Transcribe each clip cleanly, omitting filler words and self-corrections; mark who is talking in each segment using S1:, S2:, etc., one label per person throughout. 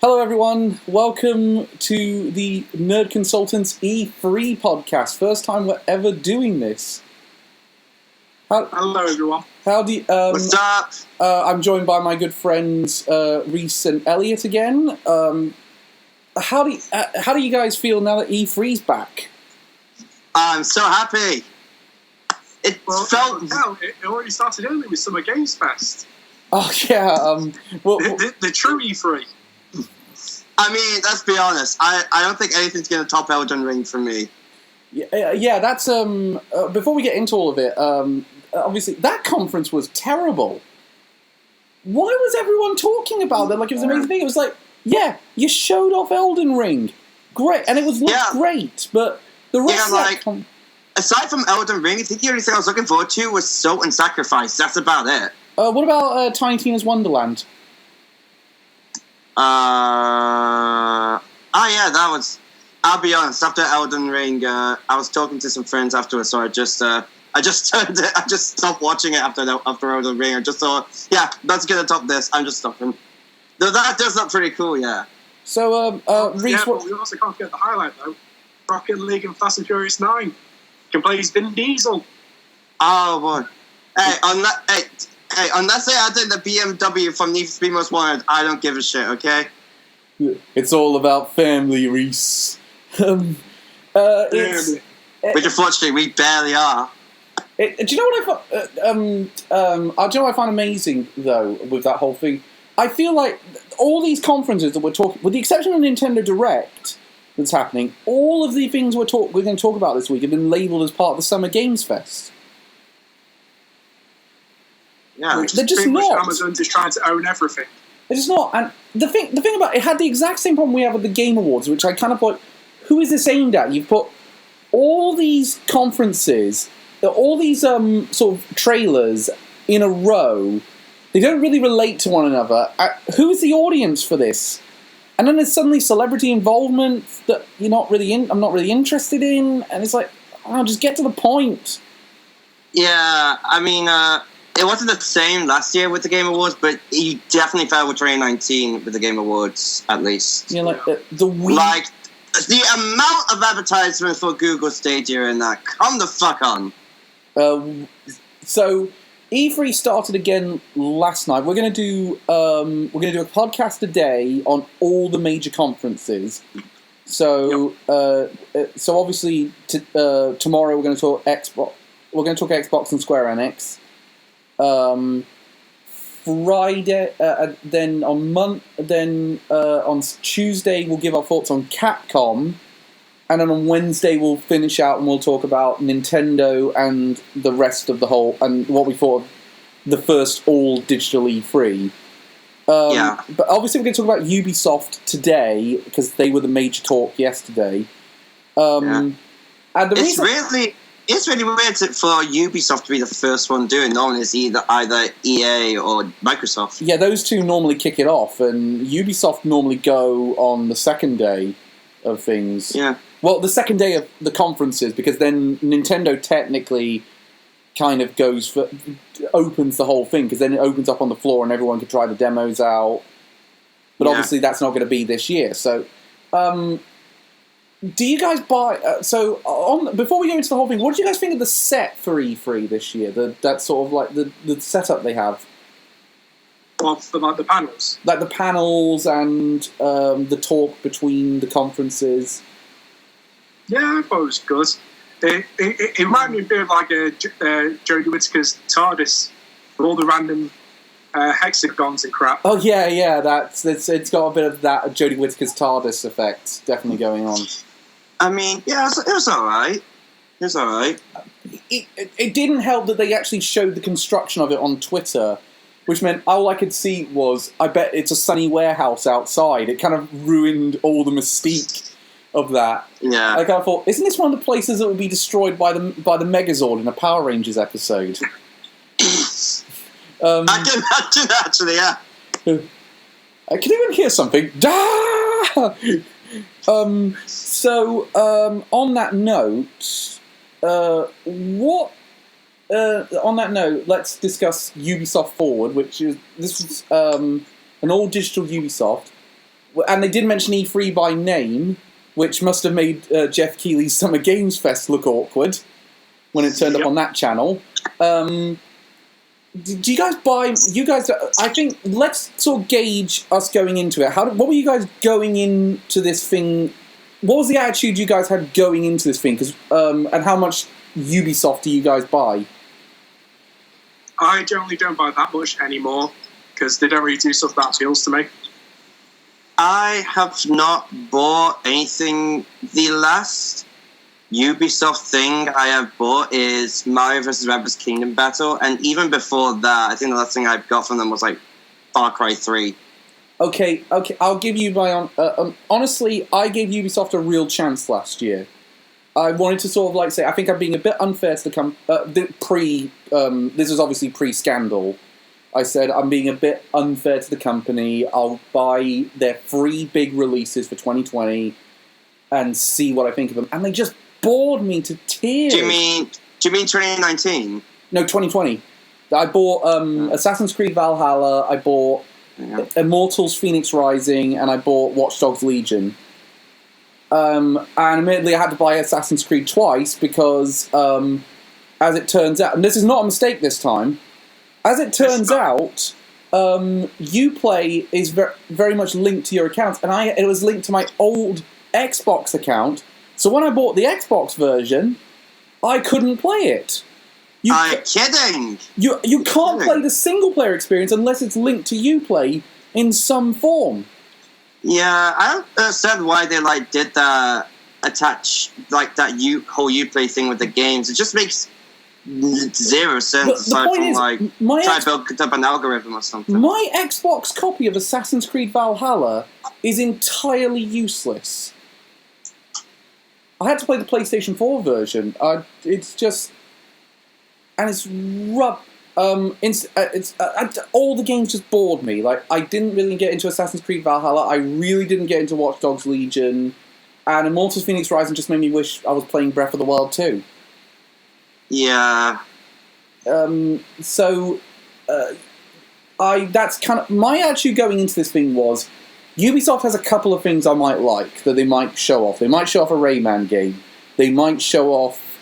S1: Hello everyone, welcome to the Nerd Consultants E3 podcast. First time we're ever doing this.
S2: Hello everyone.
S1: What's up? I'm joined by my good friends Reese and Elliot again. How do you guys feel now that E3's back?
S3: I'm so happy. It
S2: already started early with Summer Games Fest.
S1: Oh yeah,
S2: the true E3.
S3: I mean, let's be honest. I don't think anything's going to top Elden Ring for me.
S1: Yeah, that's before we get into all of it, obviously that conference was terrible. Why was everyone talking about that? Like it was an amazing thing. It was like, yeah, you showed off Elden Ring, great, and it was great. But the rest of
S3: aside from Elden Ring, I think the only thing I was looking forward to was Salt and Sacrifice. That's about it.
S1: What about Tiny Tina's Wonderland?
S3: That was. I'll be honest. After Elden Ring, I was talking to some friends afterwards, so I just turned it. I just stopped watching it after Elden Ring. I just thought, yeah, that's gonna top this. I'm just stopping. Though that does look pretty cool, yeah.
S1: So, Reese,
S2: but we also can't forget the highlight though: Rocket League and Fast and Furious 9 can play as Vin Diesel.
S3: Oh boy! Hey, unless they add in the BMW from Need for Speed Most Wanted, I don't give a shit. Okay.
S1: It's all about family, Reese. Which
S3: unfortunately we barely are.
S1: Do you know what I find amazing though with that whole thing? I feel like all these conferences that we're talking, with the exception of Nintendo Direct that's happening, all of the things we're going to talk about this week have been labelled as part of the Summer Games Fest.
S3: Yeah,
S1: they're just not.
S2: Amazon's just trying to own everything.
S1: They're just not. And the thing about it had the exact same problem we have with the Game Awards, which I kind of thought, who is this aimed at? You've put all these conferences, all these sort of trailers in a row. They don't really relate to one another. Who is the audience for this? And then there's suddenly celebrity involvement that I'm not really interested in. And it's like, just get to the point.
S3: Yeah, I mean, it wasn't the same last year with the Game Awards, but you definitely fell with 2019 with the Game Awards, at least.
S1: Yeah, like the week.
S3: Like, the amount of advertisements for Google Stadia and that. Come the fuck on.
S1: So E3 started again last night. We're going to do a podcast a day on all the major conferences. So so obviously tomorrow we're going to talk Xbox. We're going to talk Xbox and Square Enix. Friday, then on Tuesday we'll give our thoughts on Capcom, and then on Wednesday we'll finish out and we'll talk about Nintendo and the rest of the whole and what we thought of the first all digital E3. But obviously we're going to talk about Ubisoft today because they were the major talk yesterday. And the reason.
S3: It's really weird for Ubisoft to be the first one doing. Normally it's either EA or Microsoft.
S1: Yeah, those two normally kick it off, and Ubisoft normally go on the second day of things.
S3: Yeah.
S1: Well, the second day of the conferences, because then Nintendo technically kind of opens the whole thing, because then it opens up on the floor and everyone can try the demos out. But obviously that's not going to be this year, so... do you guys buy... before we go into the whole thing, what do you guys think of the set for E3 this year? That sort of like the setup they have?
S2: Well, like the panels?
S1: Like the panels and the talk between the conferences.
S2: Yeah, I thought it was good. It reminded me a bit of like Jodie Whittaker's TARDIS with all the random hexagons and crap.
S1: Oh, yeah, it's got a bit of that Jodie Whittaker's TARDIS effect definitely going on.
S3: I mean, yeah, it was alright. It was alright.
S1: It didn't help that they actually showed the construction of it on Twitter, which meant all I could see was, I bet it's a sunny warehouse outside. It kind of ruined all the mystique of that.
S3: Yeah.
S1: I kind of thought, isn't this one of the places that would be destroyed by the Megazord in a Power Rangers episode?
S3: I can imagine, actually, yeah.
S1: Can anyone hear something? On that note, let's discuss Ubisoft Forward, which is an all digital Ubisoft. And they did mention E3 by name, which must have made Jeff Keighley's Summer Games Fest look awkward when it turned up on that channel. Do you guys buy... You guys... I think... Let's sort of gauge us going into it. What were you guys going into this thing... What was the attitude you guys had going into this thing? And how much Ubisoft do you guys buy?
S2: I generally don't buy that much anymore, because they don't really do stuff that appeals to me.
S3: I have not bought anything. The last Ubisoft thing I have bought is Mario vs. Rabbids Kingdom Battle, and even before that, I think the last thing I got from them was like Far Cry 3.
S1: Okay, I'll give you my... honestly, I gave Ubisoft a real chance last year. I wanted to sort of like say, I think I'm being a bit unfair to the this was obviously pre-scandal. I said, I'm being a bit unfair to the company. I'll buy their 3 big releases for 2020 and see what I think of them. And they just bored me to tears.
S3: Do you mean 2019?
S1: No, 2020. I bought Assassin's Creed Valhalla, I bought Immortals Phoenix Rising, and I bought Watch Dogs Legion. And admittedly, I had to buy Assassin's Creed twice because, as it turns out, and this is not a mistake this time, as it turns out, Uplay is very much linked to your account, and it was linked to my old Xbox account. So when I bought the Xbox version, I couldn't play it.
S3: Are you kidding?
S1: You can't play the single-player experience unless it's linked to Uplay in some form.
S3: Yeah, I don't understand why they did that attach that whole Uplay thing with the games. It just makes zero sense aside from try to build up an algorithm or something.
S1: My Xbox copy of Assassin's Creed Valhalla is entirely useless. I had to play the PlayStation 4 version. It's just... And it's all the games just bored me. I didn't really get into Assassin's Creed Valhalla. I really didn't get into Watch Dogs Legion. And Immortals Phoenix Rising just made me wish I was playing Breath of the Wild 2.
S3: Yeah.
S1: That's kind of... My attitude going into this thing was, Ubisoft has a couple of things I might like that they might show off. They might show off a Rayman game. They might show off...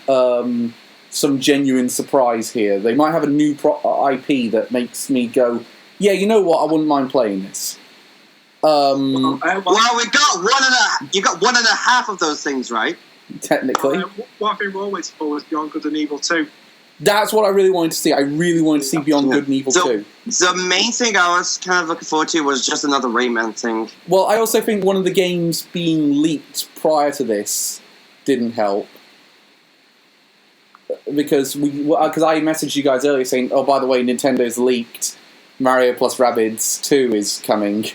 S1: some genuine surprise here. They might have a new IP that makes me go, yeah, you know what, I wouldn't mind playing this.
S3: Well, you got one and a half of those things, right?
S1: Technically.
S2: What I think we're always for is Beyond Good and Evil 2.
S1: That's what I really wanted to see. I really wanted to see Beyond Good and Evil 2.
S3: The main thing I was kind of looking forward to was just another Rayman thing.
S1: Well, I also think one of the games being leaked prior to this didn't help. Because I messaged you guys earlier saying, oh, by the way, Nintendo's leaked Mario plus Rabbids 2 is coming.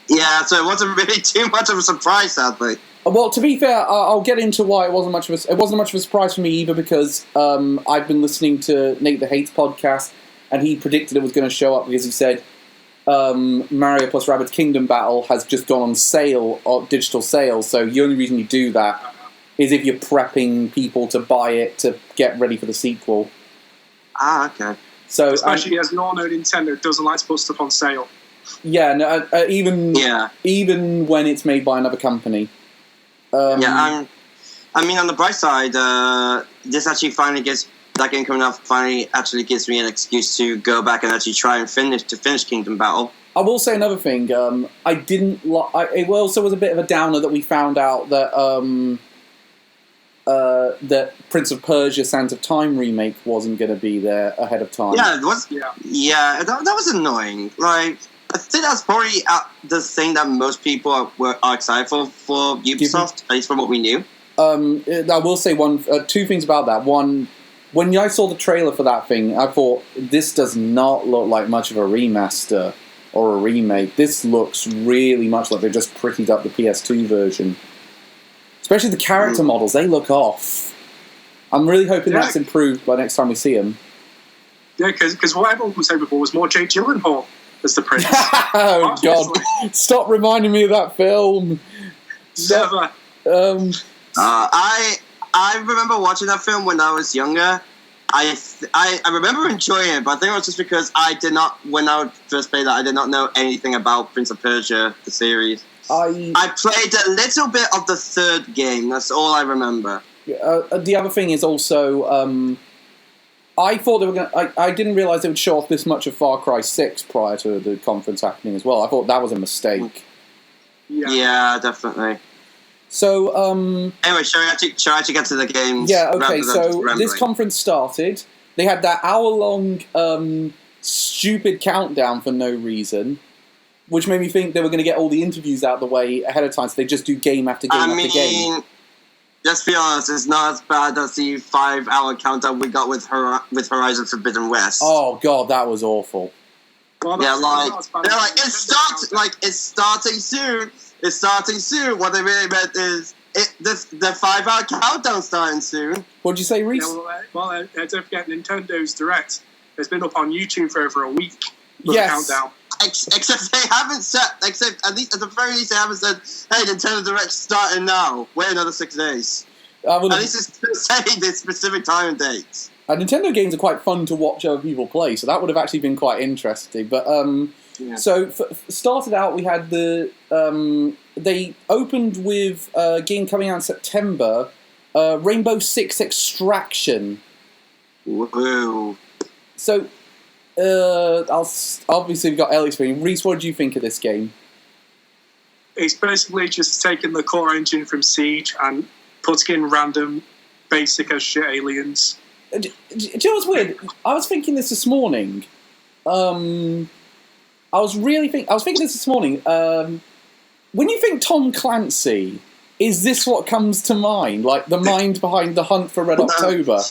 S3: Yeah, so it wasn't really too much of a surprise, sadly.
S1: Well, to be fair, I'll get into why it wasn't much of a surprise for me either, because I've been listening to Nate the Hates podcast, and he predicted it was going to show up because he said Mario plus Rabbids Kingdom Battle has just gone on sale, or digital sale, so the only reason you do that is if you're prepping people to buy it to get ready for the sequel.
S3: Ah, okay.
S2: So, especially as we all know, Nintendo doesn't like to put stuff on sale.
S1: Yeah, no, even when it's made by another company.
S3: I mean, on the bright side, this actually finally gets that game coming up. Finally, actually gives me an excuse to go back and actually try and finish Kingdom Battle.
S1: I will say another thing. I didn't. It also was a bit of a downer that we found out that that Prince of Persia: Sands of Time remake wasn't going to be there ahead of time.
S3: Yeah, it was. Yeah, that was annoying. I think that's probably the thing that most people are excited for Ubisoft, at least from what we knew.
S1: I will say two things about that. One, when I saw the trailer for that thing, I thought, this does not look like much of a remaster or a remake. This looks really much like they just prettied up the PS2 version. Especially the character models, they look off. I'm really hoping that's improved by next time we see them.
S2: Yeah, because what everyone was saying before was more Jake Gyllenhaal as the prince.
S1: Oh, God. Stop reminding me of that film.
S2: Never.
S3: I remember watching that film when I was younger. I remember enjoying it, but I think it was just because when I first played that, I did not know anything about Prince of Persia, the series. I played a little bit of the third game. That's all I remember.
S1: The other thing is also, I thought they were going to... I didn't realise they would show off this much of Far Cry 6 prior to the conference happening as well. I thought that was a mistake.
S3: Yeah, definitely.
S1: So,
S3: anyway, shall I actually get to the games?
S1: Yeah, okay, so this conference started. They had that hour-long stupid countdown for no reason, which made me think they were going to get all the interviews out of the way ahead of time, so they just do game after game after game.
S3: Let's be honest, it's not as bad as the 5-hour countdown we got with Horizon Forbidden West.
S1: Oh god, that was awful.
S2: Well,
S3: yeah, they're like, it's starting soon. It's starting soon. What they really meant is the 5-hour countdown starting soon.
S1: What'd you say, Reese?
S2: Yeah, don't forget Nintendo's Direct. It's been up on YouTube for over a week.
S1: Yes.
S2: The countdown.
S3: Except they haven't said. Except at the very least they haven't said, "Hey, Nintendo Direct's starting now. Wait another 6 days." At least it's saying the specific time and dates.
S1: Nintendo games are quite fun to watch other people play, so that would have actually been quite interesting. But so started out, we had the they opened with a game coming out in September, Rainbow Six Extraction.
S3: Woohoo!
S1: So. Obviously we've got Elliot's opinion. Reese, what did you think of this game?
S2: It's basically just taking the core engine from Siege and putting in random basic as shit aliens.
S1: Do you know what's weird? I was thinking this morning. I was thinking this morning. When you think Tom Clancy, is this what comes to mind? Like the mind behind the Hunt for Red October?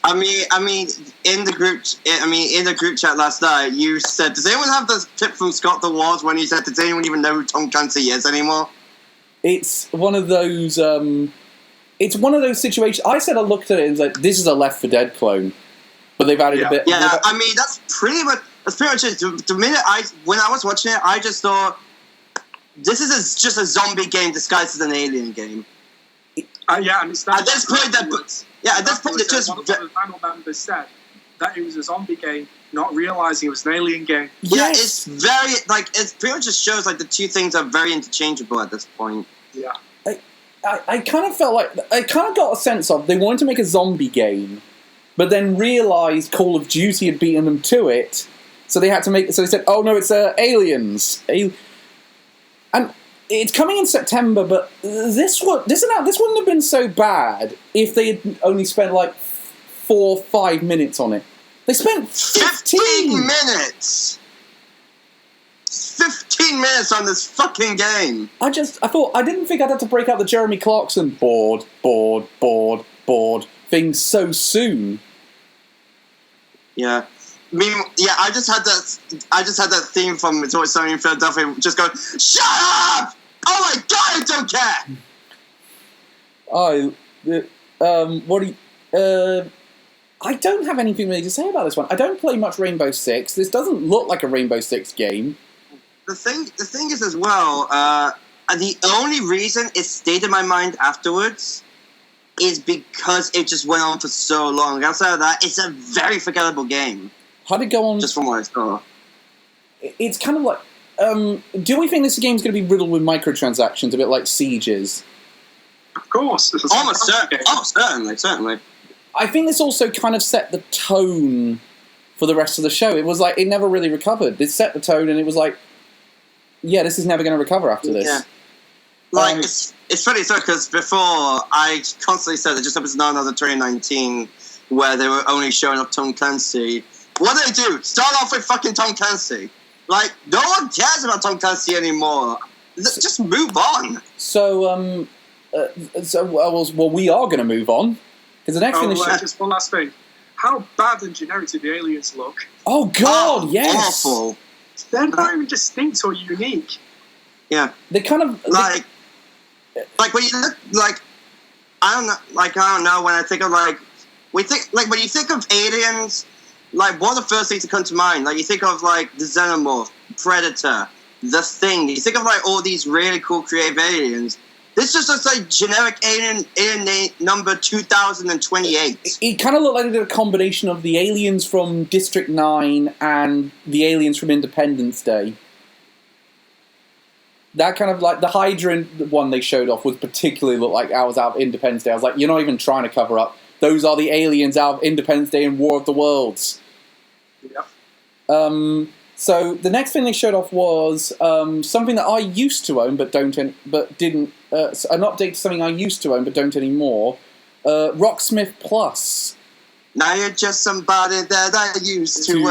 S3: I mean, in the group chat last night, you said, "Does anyone have the clip from Scott the Wars when he said, does anyone even know who Tom Clancy is anymore?" It's
S1: one of those. It's one of those situations. I said I looked at it and was like, "This is a Left 4 Dead clone," but they've added a bit.
S3: Yeah, I mean, that's pretty much it. The minute when I was watching it, I just thought, "This is just a zombie game disguised as an alien game."
S2: Yeah, and it's not
S3: at this point at this point, it's just
S2: one of the panel members said that it was a zombie game, not realizing it was an alien game.
S3: Yeah, it's very it pretty much just shows the two things are very interchangeable at this point.
S2: Yeah,
S1: I kind of felt like I kind of got a sense of they wanted to make a zombie game, but then realized Call of Duty had beaten them to it, so they had to make. So they said, "Oh no, it's aliens." And it's coming in September, but this wouldn't have been so bad if they had only spent 4 or 5 minutes on it. They spent 15
S3: minutes! 15 minutes on this fucking game!
S1: I didn't think I'd have to break out the Jeremy Clarkson board thing so soon.
S3: Yeah. I just had that theme from It's Always Sunny in Philadelphia just go, "Shut up! Oh my god, I don't care!"
S1: I don't have anything really to say about this one. I don't play much Rainbow Six. This doesn't look like a Rainbow Six game.
S3: The thing is as well, the only reason it stayed in my mind afterwards is because it just went on for so long. Outside of that, it's a very forgettable game.
S1: How'd it go on?
S3: Just from what I saw.
S1: It's kind of like... do we think this game's going to be riddled with microtransactions, a bit like Siege is?
S2: Of course.
S3: Certainly.
S1: I think this also kind of set the tone for the rest of the show. It was like, it never really recovered. It set the tone and it was like, yeah, this is never going to recover after this.
S3: Yeah. It's funny, because before, I constantly said that just up as none of the 2019, where they were only showing off Tom Clancy. What do they do? Start off with fucking Tom Clancy. No one cares about Tom Clancy anymore. Just move on.
S1: So, we are going to move on. Because the next thing
S2: just one last thing. How bad and generic did the aliens look?
S1: Oh, God, yes.
S3: Awful.
S2: They're not even distinct or unique.
S3: Yeah.
S1: They kind of...
S3: when you look, I don't know, when I think of, when you think of aliens... what are the first things that come to mind? You think of, the Xenomorph, Predator, The Thing. You think of, all these really cool creative aliens. This just looks like generic alien number 2028.
S1: It kind of looked like they did a combination of the aliens from District 9 and the aliens from Independence Day. That kind of like the Hydra one they showed off was particularly looked like I was out of Independence Day. I was like, you're not even trying to cover up. Those are the aliens out of Independence Day and War of the Worlds.
S2: Yeah.
S1: So the next thing they showed off was something that I used to own but didn't. An update to something I used to own but don't anymore. Rocksmith Plus.
S3: Now you're just somebody that I used to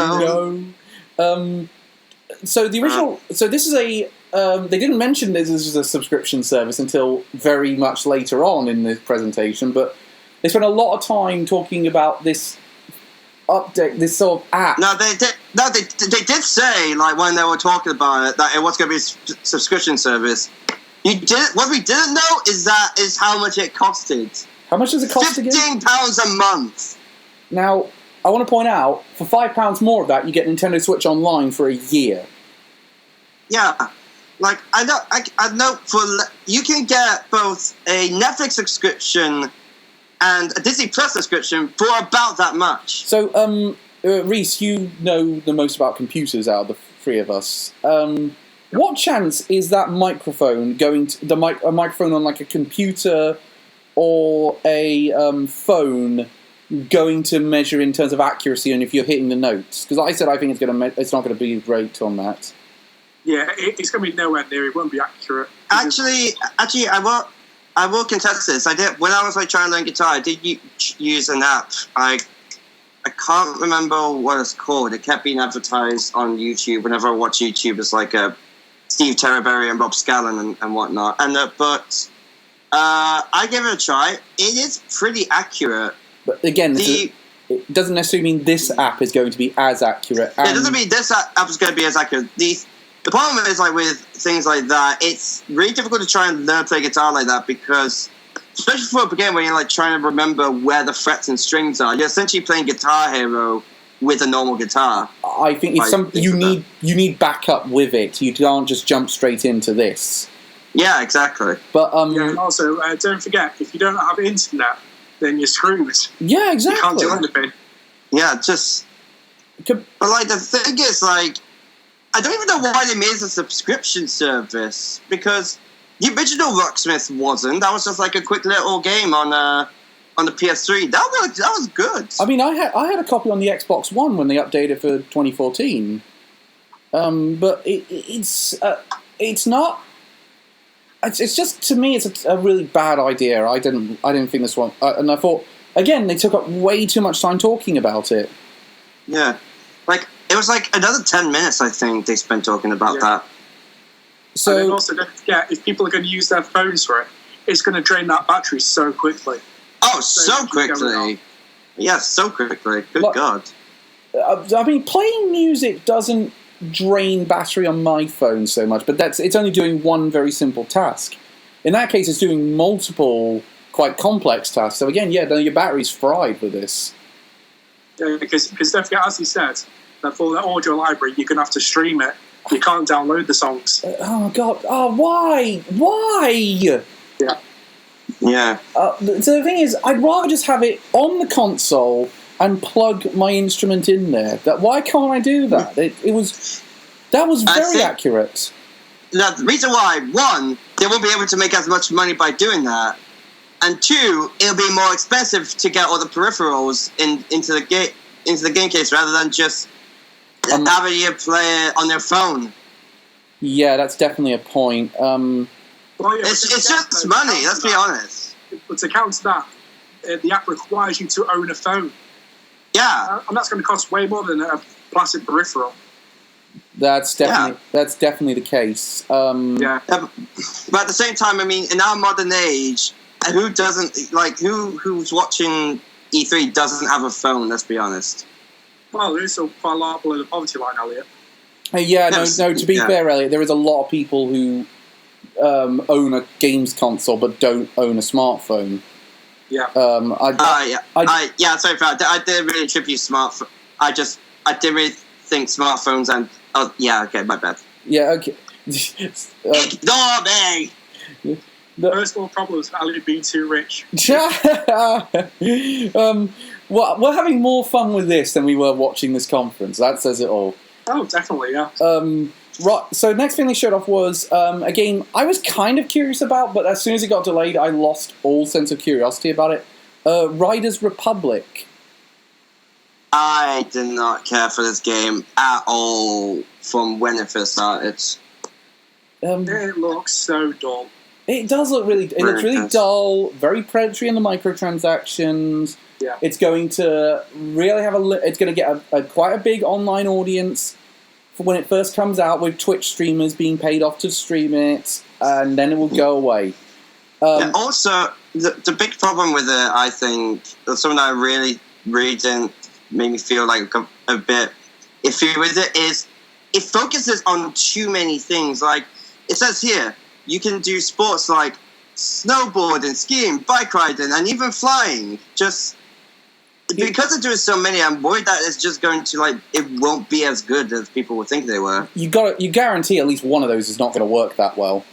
S3: own.
S1: So the original. So this is a. They didn't mention this as a subscription service until very much later on in the presentation, but they spent a lot of time talking about this update, this sort of app.
S3: No, they did say, like, when they were talking about it, that it was going to be a subscription service. What we didn't know is how much it costed.
S1: How much does it cost again?
S3: £15 a month.
S1: Now, I want to point out, for £5 more of that, you get Nintendo Switch Online for a year.
S3: Yeah. Like, I know you can get both a Netflix subscription and a Disney Plus subscription for about that much.
S1: So, Reese, you know the most about computers out of the three of us. What chance is that microphone going to a microphone on like a computer or a phone going to measure in terms of accuracy and if you're hitting the notes? Because I said I think it's not going to be great on that.
S2: Yeah, it's going to be nowhere near. It won't be accurate.
S3: Actually, I will contest this. I did when I was like trying to learn guitar. I did use an app. I can't remember what it's called. It kept being advertised on YouTube whenever I watch YouTube. It's like Steve Terraberry and Rob Scallon and whatnot. But I gave it a try. It is pretty accurate.
S1: But again, it doesn't necessarily mean this app is going to be as accurate.
S3: It doesn't mean this app is going to be as accurate. The problem is, like, with things like that, it's really difficult to try and learn to play guitar like that because, especially for a beginner, when you're like trying to remember where the frets and strings are, you're essentially playing Guitar Hero with a normal guitar.
S1: I think it's something you need backup with it. You can't just jump straight into this.
S3: Yeah, exactly.
S1: But
S2: and also, don't forget, if you don't have internet, then you're screwed.
S1: Yeah, exactly.
S2: You can't do anything.
S3: Yeah, but like the thing is, like, I don't even know why they made it a subscription service because the original Rocksmith wasn't. That was just like a quick little game on the PS3. That was good.
S1: I mean, I had a copy on the Xbox One when they updated for 2014. But it's not. It's just, to me, it's a really bad idea. I didn't think this one, and I thought again they took up way too much time talking about it.
S3: Yeah, like it was like another 10 minutes. I think they spent talking about that.
S2: So, and then also don't forget, if people are going to use their phones for it, it's going to drain that battery so quickly.
S3: Oh, so quickly! Yeah, so quickly. Good God!
S1: I mean, playing music doesn't drain battery on my phone so much, but it's only doing one very simple task. In that case, it's doing multiple quite complex tasks. So again, your battery's fried with this.
S2: Yeah, because don't forget, as he said, that for the audio library, you're going to have to stream it. You can't download the songs.
S1: Oh God! Oh, why?
S2: Yeah.
S3: Yeah.
S1: So the thing is, I'd rather just have it on the console and plug my instrument in there. Why can't I do that? That was very accurate.
S3: Now, the reason why, one, they won't be able to make as much money by doing that, and two, it'll be more expensive to get all the peripherals into the game case rather than just having you play it on their phone. Yeah,
S1: that's definitely a point.
S3: It's just money. Let's be honest.
S2: But to counter that, the app requires you to own a phone.
S3: Yeah,
S2: and that's going to cost way more than a plastic peripheral.
S1: That's definitely the case.
S3: Yeah, but at the same time, I mean, in our modern age, who's watching E3 doesn't have a phone? Let's be honest.
S2: Well, there is still quite a lot below the poverty line, Elliot.
S1: No. To be fair, Elliot, there is a lot of people who own a games console but don't own a smartphone.
S2: Yeah.
S3: Sorry, I didn't really attribute smartphone. I didn't really think smartphones and. Oh, yeah. Okay, my bad.
S1: Yeah. Okay.
S3: Ignore me.
S2: First world problems, Elliot being too rich.
S1: Well, we're having more fun with this than we were watching this conference. That says it all.
S2: Oh, definitely, yeah.
S1: Right, so next thing they showed off was a game I was kind of curious about, but as soon as it got delayed, I lost all sense of curiosity about it. Riders Republic.
S3: I did not care for this game at all from when it first started.
S2: It looks so dull.
S1: It does look really... It looks really dull, very predatory in the microtransactions.
S2: Yeah.
S1: It's going to really have it's going to get quite a big online audience for when it first comes out, with Twitch streamers being paid off to stream it, and then it will go away.
S3: Also, the big problem with it, I think, something that really didn't make me feel like a bit iffy with it, is it focuses on too many things. Like, it says here, you can do sports like snowboarding, skiing, bike riding, and even flying. Just because they're doing so many, I'm worried that it's just going to, it won't be as good as people would think they were.
S1: You guarantee at least one of those is not going to work that well.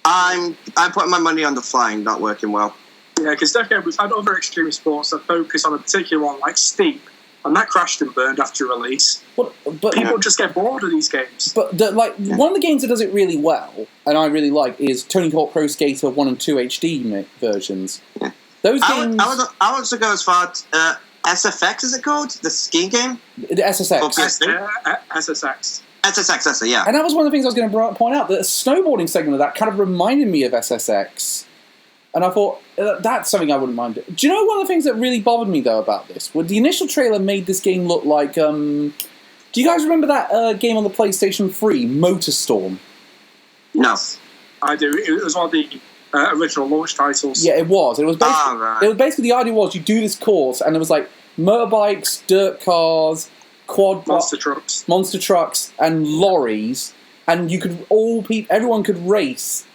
S3: I'm putting my money on the flying not working well.
S2: Yeah, because definitely we've had other extreme sports that focus on a particular one, like Steep, and that crashed and burned after release.
S1: But
S2: people just get bored of these games.
S1: But one of the games that does it really well, and I really like, is Tony Hawk Pro Skater 1 and 2 HD versions.
S3: Yeah.
S1: Those games...
S3: I would also go as far as SFX, is it called? The skiing game?
S1: The SSX.
S2: SSX.
S3: SSX, yeah.
S1: And that was one of the things I was going to point out. The snowboarding segment of that kind of reminded me of SSX. And I thought, that's something I wouldn't mind. Do you know one of the things that really bothered me, though, about this? Well, the initial trailer made this game look like... do you guys remember that game on the PlayStation 3, MotorStorm?
S3: No.
S2: I do. It was one of the original launch titles.
S1: Yeah, it was. It was basically,
S3: right.
S1: It was basically the idea was you do this course, and there was like motorbikes, dirt cars, monster trucks, and lorries, and you could everyone could race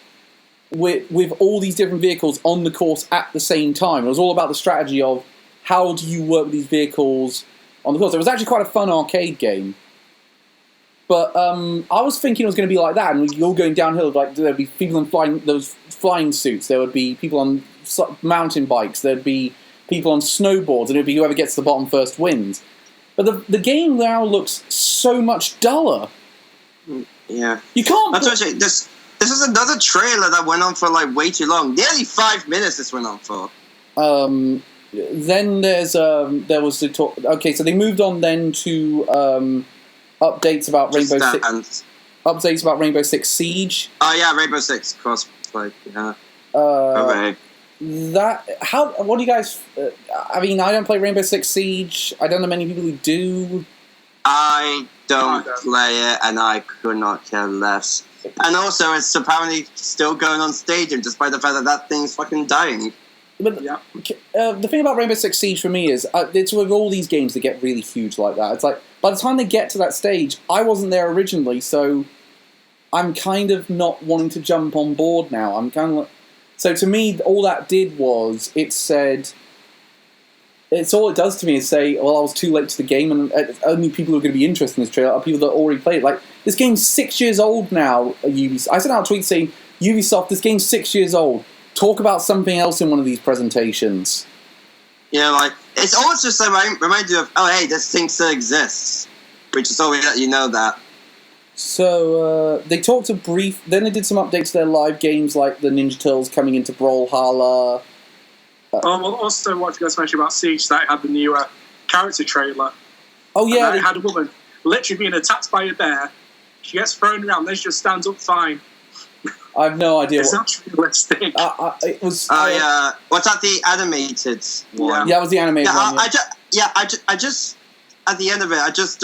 S1: with all these different vehicles on the course at the same time. It was all about the strategy of how do you work with these vehicles on the course. It was actually quite a fun arcade game. But I was thinking it was going to be like that, and you're going downhill. Like there'd be people in those flying suits. There would be people on mountain bikes. There'd be people on snowboards, and it'd be whoever gets to the bottom first wins. But the game now looks so much duller.
S3: Yeah,
S1: you can't.
S3: This is another trailer that went on for way too long. Nearly 5 minutes. This went on for.
S1: Then there was the talk. Okay, so they moved on then to. Updates about Rainbow Six Siege.
S3: Oh yeah, Rainbow Six crossplay. Yeah. What
S1: do you guys? I mean, I don't play Rainbow Six Siege. I don't know many people who do.
S3: I don't play it, and I could not care less. And also, it's apparently still going on Stadium, despite the fact that thing's fucking dying.
S1: But the thing about Rainbow Six Siege for me is it's with all these games that get really huge like that. It's like by the time they get to that stage, I wasn't there originally, so I'm kind of not wanting to jump on board now. I'm kind of so to me, all that did was it said. It's all it does to me is say, well, I was too late to the game, and only people who are going to be interested in this trailer are people that already played it. Like this game's 6 years old now. Ubisoft. I sent out a tweet saying, "Ubisoft, this game's 6 years old. Talk about something else in one of these presentations."
S3: Yeah, it's almost just remind you of, oh, hey, this thing still exists. Which is always let you know that.
S1: So, they talked then they did some updates to their live games, like the Ninja Turtles coming into Brawlhalla.
S2: Also, what you guys mentioned about Siege, that it had the new character trailer.
S1: Oh, yeah.
S2: It had a woman literally being attacked by a bear. She gets thrown around, then she just stands up fine.
S1: I have no idea.
S2: It's not realistic.
S1: It was.
S3: Yeah. What's that? The animated one?
S1: Yeah, it was the animated one.
S3: I just at the end of it, I was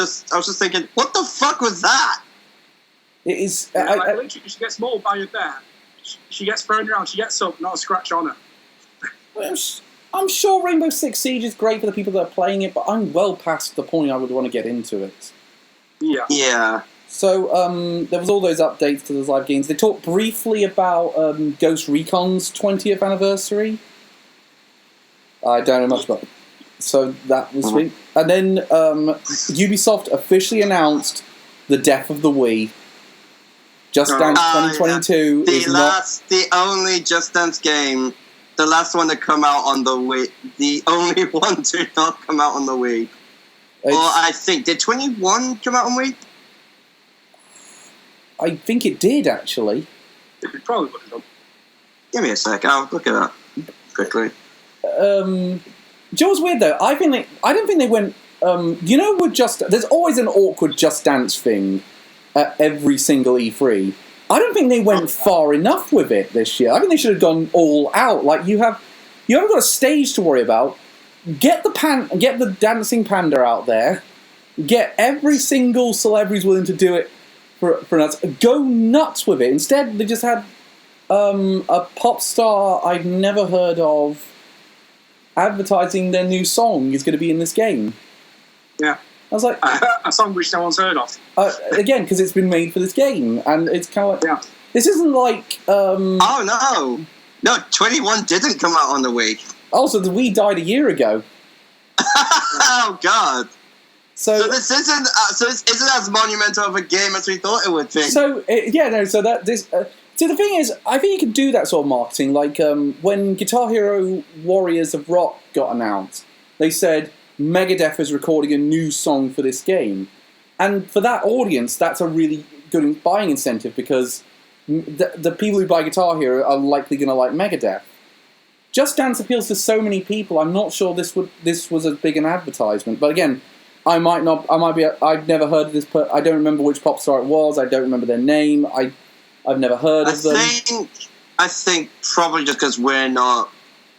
S3: just thinking, what the fuck was that?
S1: It is.
S2: Literally, she gets mauled by a bear. She gets thrown around. She gets up, not a scratch on her.
S1: I'm sure Rainbow Six Siege is great for the people that are playing it, but I'm well past the point I would want to get into it.
S2: Yeah.
S3: Yeah.
S1: So, there was all those updates to those live games. They talked briefly about Ghost Recon's 20th anniversary. I don't know much about it. So, that was sweet. And then, Ubisoft officially announced the death of the Wii. Just Dance 2022 is
S3: the only Just Dance game, the last one to come out on the Wii, the only one to not come out on the Wii. Well, I think, did 21 come out on Wii?
S1: I think it did, actually.
S2: It probably would have done.
S3: Give me a sec. I'll look it up quickly.
S1: Do you know what's weird, though? I don't think they went... with there's always an awkward Just Dance thing at every single E3. I don't think they went far enough with it this year. I think they should have gone all out. Like, you haven't got a stage to worry about. Get the dancing panda out there. Get every single celebrity willing to do it for nuts. Go nuts with it. Instead, they just had a pop star I've never heard of advertising their new song is going to be in this game.
S2: Yeah.
S1: I was like...
S2: a song which no one's heard of.
S1: Again, because it's been made for this game. And it's kind of like...
S2: Yeah.
S1: This isn't like...
S3: Oh, no. No, 21 didn't come out on the Wii.
S1: Also, the Wii died a year ago.
S3: Oh, God.
S1: So
S3: this isn't... so this isn't as monumental of a game as we thought it would be.
S1: So, see, the thing is, I think you can do that sort of marketing. Like, when Guitar Hero Warriors of Rock got announced, they said... Megadeth is recording a new song for this game. And for that audience, that's a really good buying incentive because the people who buy Guitar Hero are likely going to like Megadeth. Just Dance appeals to so many people, I'm not sure this was as big an advertisement. But again, I've never heard of this, I don't remember which pop star it was, I don't remember their name, I've never heard of them.
S3: I think probably just because we're not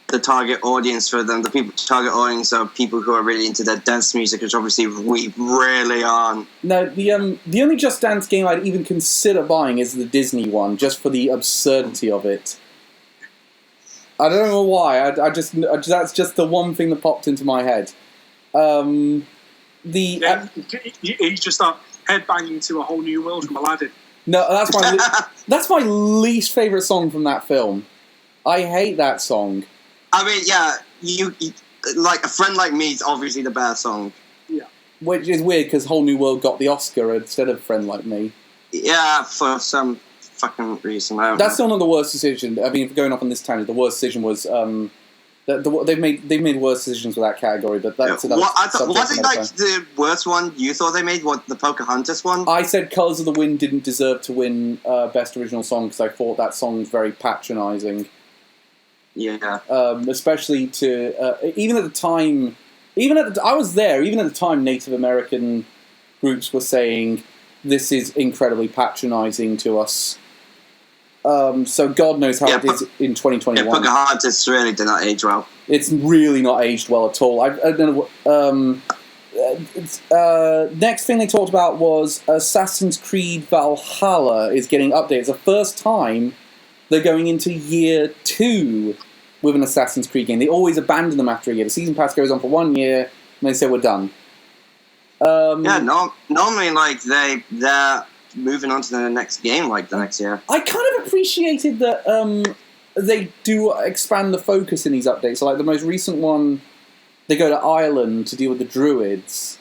S3: the target audience for them. The target audience are people who are really into their dance music, which obviously we really aren't. No,
S1: the only Just Dance game I'd even consider buying is the Disney one, just for the absurdity of it. I don't know why. That's just the one thing that popped into my head.
S2: He's just headbanging to a whole new world from Aladdin.
S1: No, that's my least favourite song from that film. I hate that song.
S3: I mean, yeah, you like A Friend Like Me is obviously the better song.
S2: Yeah.
S1: Which is weird because Whole New World got the Oscar instead of Friend Like Me.
S3: Yeah, for some fucking reason.
S1: That's still not the worst decision. I mean, going off on this tangent, the worst decision was they've made worse decisions with that category, but that's another subject.
S3: Was it like the worst one you thought they made? What, the Pocahontas one?
S1: I said Colours of the Wind didn't deserve to win Best Original Song because I thought that song was very patronising.
S3: Yeah.
S1: Especially to even at the time, I was there. Even at the time, Native American groups were saying this is incredibly patronising to us. So God knows how it is in 2021.
S3: Yeah, Pocahontas really did not age well.
S1: It's really not aged well at all. I don't know. Next thing they talked about was Assassin's Creed Valhalla is getting updates. It's the first time they're going into year 2 with an Assassin's Creed game. They always abandon them after a year. The season pass goes on for 1 year, and they say we're done.
S3: Normally, like they're moving on to the next game, like the next year.
S1: I kind of appreciated that they do expand the focus in these updates. So, like the most recent one, they go to Ireland to deal with the Druids,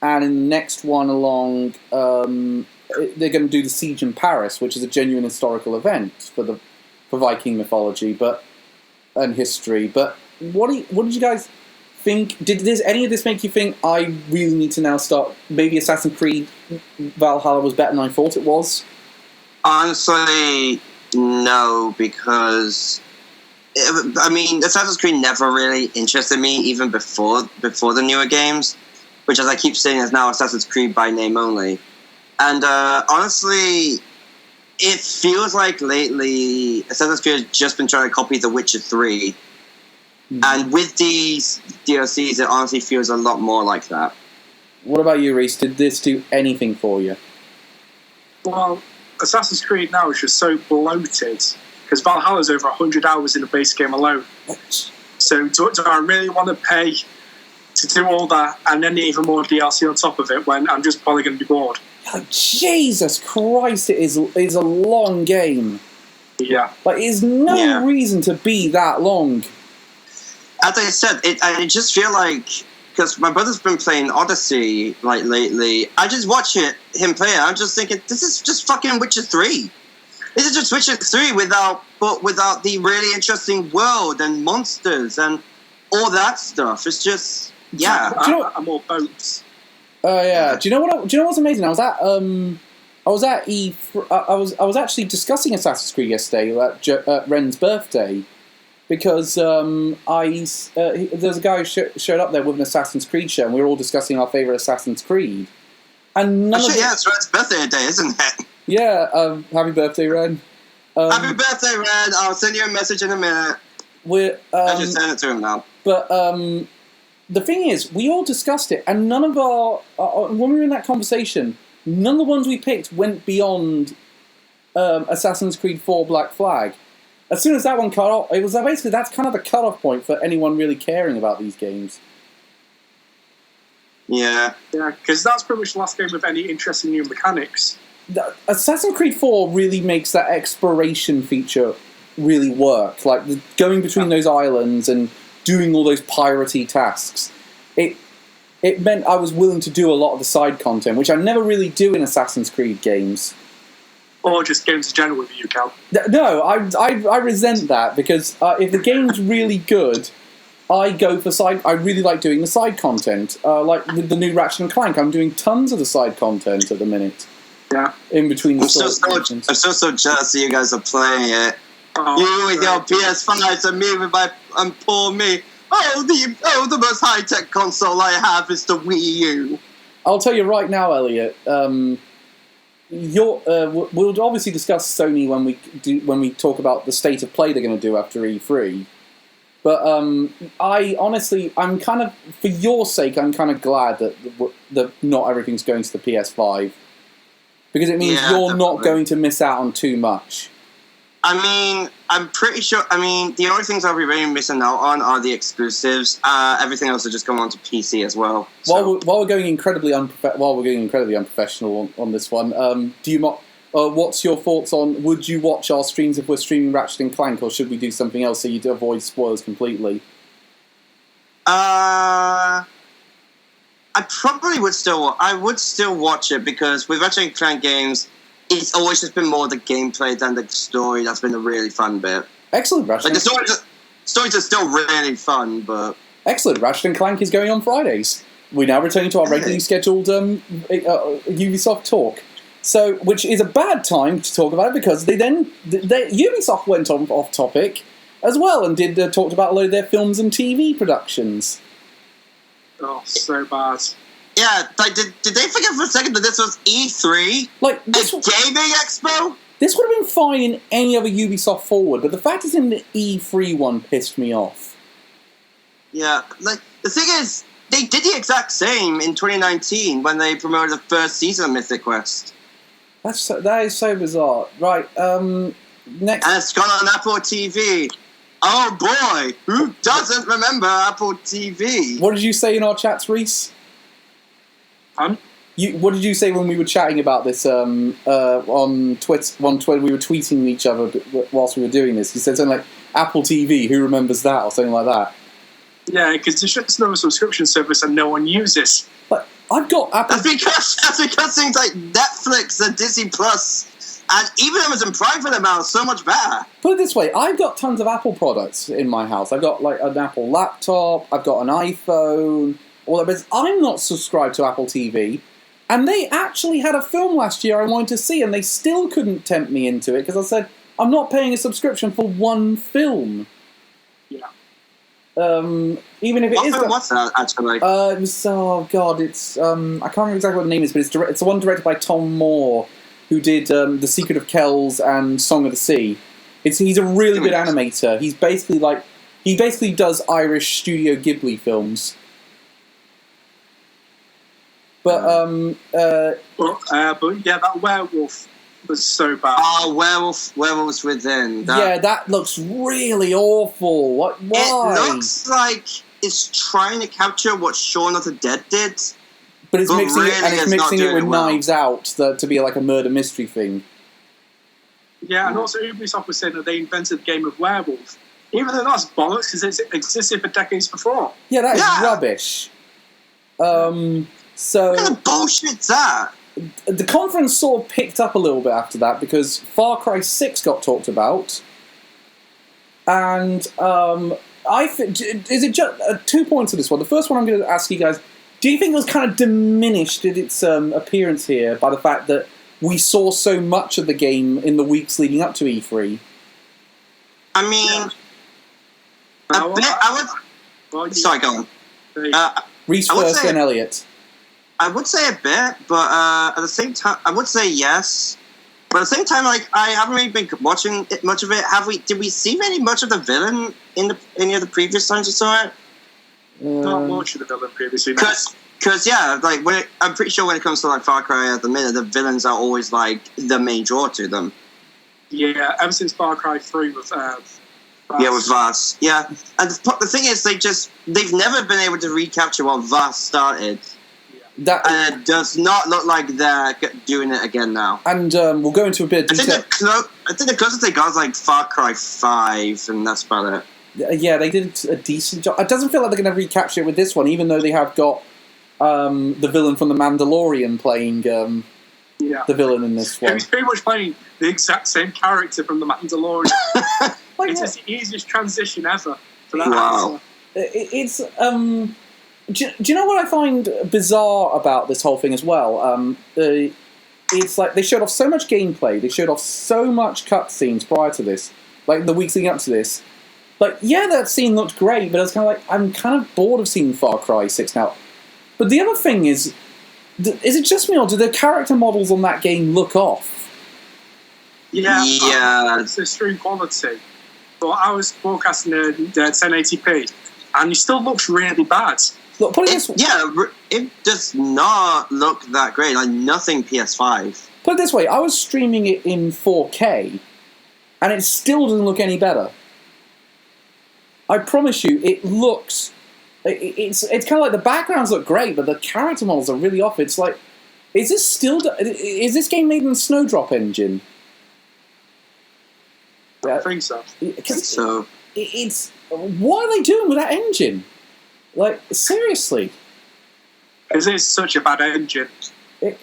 S1: and in the next one along, they're going to do the Siege in Paris, which is a genuine historical event for Viking mythology, and history. But what did you guys think? Did any of this make you think I really need to now start? Maybe Assassin's Creed Valhalla was better than I thought it was.
S3: Honestly, no, because Assassin's Creed never really interested me even before the newer games, which, as I keep saying, is now Assassin's Creed by name only. And honestly, it feels like lately Assassin's Creed has just been trying to copy The Witcher 3. Mm-hmm. And with these DLCs, it honestly feels a lot more like that.
S1: What about you, Reese? Did this do anything for you?
S2: Well, Assassin's Creed now is just so bloated, because Valhalla's over 100 hours in the base game alone. So do I really want to pay to do all that and then even more DLC on top of it when I'm just probably going to be bored?
S1: Like, Jesus Christ, it is a long game.
S2: Yeah.
S1: Like, there's no reason to be that long.
S3: As I said, I just feel like, because my brother's been playing Odyssey like lately, I just watch him play it, I'm just thinking, this is just fucking Witcher 3. This is just Witcher 3 without the really interesting world and monsters and all that stuff. It's just, yeah.
S2: And more boats.
S1: Yeah. Do you know what's amazing? I I was at I was actually discussing Assassin's Creed yesterday at Ren's birthday, because there's a guy who showed up there with an Assassin's Creed shirt, and we were all discussing our favourite Assassin's Creed. And
S3: it's Ren's birthday today, isn't it?
S1: Yeah, happy birthday, Ren.
S3: Happy birthday, Ren. I'll send you a message in a minute. I just sent it to him now.
S1: But the thing is, we all discussed it, and none of when we were in that conversation, none of the ones we picked went beyond Assassin's Creed 4 Black Flag. As soon as that one cut off, it was basically, that's kind of the cut-off point for anyone really caring about these games.
S2: Yeah, because that's pretty much the last game with any interesting new mechanics.
S1: Assassin's Creed 4 really makes that exploration feature really work. Like, going between those islands and doing all those piratey tasks. It meant I was willing to do a lot of the side content, which I never really do in Assassin's Creed games.
S2: Or just games in general with you, Cal.
S1: No, I resent that, because if the game's really good, I go for side. I really like doing the side content. Like with the new Ratchet and Clank, I'm doing tons of the side content at the minute.
S2: Yeah.
S1: In between the
S3: I'm so jealous that you guys are playing it. You with your PS5s and me with my poor me. The most high tech console I have is the Wii U.
S1: I'll tell you right now, Elliot. We'll obviously discuss Sony when we talk about the state of play they're going to do after E3. But I'm kind of, for your sake, I'm kind of glad that not everything's going to the PS5, because it means you're not going to miss out on too much.
S3: I mean, I'm pretty sure. I mean, the only things I'll be really missing out on are the exclusives. Everything else will just come onto PC as well. So.
S1: While we're going incredibly unprofessional on this one, what's your thoughts on? Would you watch our streams if we're streaming Ratchet and Clank, or should we do something else so you avoid spoilers completely?
S3: I probably would still. I would still watch it, because with Ratchet and Clank games, it's always just been more the gameplay than the story. That's been a really fun bit.
S1: Excellent, Ratchet.
S3: Like, the stories are still really fun, but...
S1: Excellent. Ratchet and Clank is going on Fridays. We're now returning to our regularly scheduled Ubisoft talk. So, which is a bad time to talk about it, because Ubisoft went off topic as well and talked about a load of their films and TV productions.
S2: Oh, so bad.
S3: Yeah, like, did they forget for a second that this was E3?
S1: Like,
S3: a gaming expo?
S1: This would have been fine in any other Ubisoft Forward, but the fact it's in the E3 one pissed me off.
S3: Yeah, like, the thing is, they did the exact same in 2019 when they promoted the first season of Mythic Quest.
S1: That is so bizarre. Right, next...
S3: And it's gone on Apple TV. Oh boy, who doesn't remember Apple TV?
S1: What did you say in our chats, Reese? What did you say when we were chatting about this on Twitter? We were tweeting each other whilst we were doing this. You said something like, Apple TV, who remembers that? Or something like that.
S2: Yeah, because there's no subscription service and no one uses.
S1: But I've got Apple...
S3: That's because things like Netflix and Disney Plus and even Amazon Prime for them are so much better.
S1: Put it this way, I've got tons of Apple products in my house. I've got like an Apple laptop, I've got an iPhone... all that, but I'm not subscribed to Apple TV, and they actually had a film last year I wanted to see, and they still couldn't tempt me into it, because I said, I'm not paying a subscription for one film.
S2: Yeah.
S1: Even if it is...
S3: What's that, actually?
S1: It was, oh god, it's... I can't remember exactly what the name is, but it's the one directed by Tom Moore, who did The Secret of Kells and Song of the Sea. He's a really good animator. He basically does Irish Studio Ghibli films. But
S2: yeah, that werewolf was so bad.
S3: Oh, Werewolves Within.
S1: That looks really awful. Why?
S3: It looks like it's trying to capture what Shaun of the Dead did.
S1: But it's mixing it with
S3: well.
S1: Knives Out to be like a murder mystery thing.
S2: Yeah, and also Ubisoft was saying that they invented the game of werewolf. Even though that's bollocks, because it's existed for decades before.
S1: Yeah, that is rubbish. So,
S3: what kind of bullshit's that?
S1: The conference sort of picked up a little bit after that, because Far Cry 6 got talked about, and I think is it just 2 points to this one. The first one I'm going to ask you guys: do you think it was kind of diminished in its appearance here by the fact that we saw so much of the game in the weeks leading up to E3.
S3: I mean, a bit. Sorry, go on.
S1: Reese first, then Elliot.
S3: I would say a bit, but at the same time, I would say yes. But at the same time, like, I haven't really been watching much of it. Did we see much of the villain in any of the previous times we saw it?
S2: Not much of the villain previously.
S3: Because yeah, like I'm pretty sure when it comes to like Far Cry at the minute, the villains are always like the main draw to them.
S2: Yeah, ever since Far Cry 3 with Vaas.
S3: Yeah, with Vaas. Yeah, and the thing is, they've never been able to recapture what Vaas started. And it does not look like they're doing it again now.
S1: And we'll go into a bit of detail.
S3: I think the closest they got is like Far Cry 5, and that's about it.
S1: Yeah, they did a decent job. It doesn't feel like they're going to recapture it with this one, even though they have got the villain from The Mandalorian playing the villain in this one.
S2: He's pretty much playing the exact same character from The Mandalorian. It's the easiest transition ever for that actor.
S1: It's... Do you know what I find bizarre about this whole thing as well? It's like they showed off so much gameplay, they showed off so much cutscenes prior to this, like the weeks leading up to this. Like, yeah, that scene looked great, but I was kind of like, I'm kind of bored of seeing Far Cry 6 now. But the other thing is it just me, or do the character models on that game look off?
S2: Yeah. It's the stream quality. But I was broadcasting at 1080p, and it still looks really bad.
S1: Look, put it this way.
S3: Yeah, it does not look that great. Like, nothing PS5.
S1: Put it this way, I was streaming it in 4K, and it still doesn't look any better. I promise you, it looks... It's kind of like the backgrounds look great, but the character models are really off. It's like, is this game made in the Snowdrop engine?
S2: I think so.
S1: It's what are they doing with that engine? Like, seriously.
S2: Because it's such a bad engine.
S1: They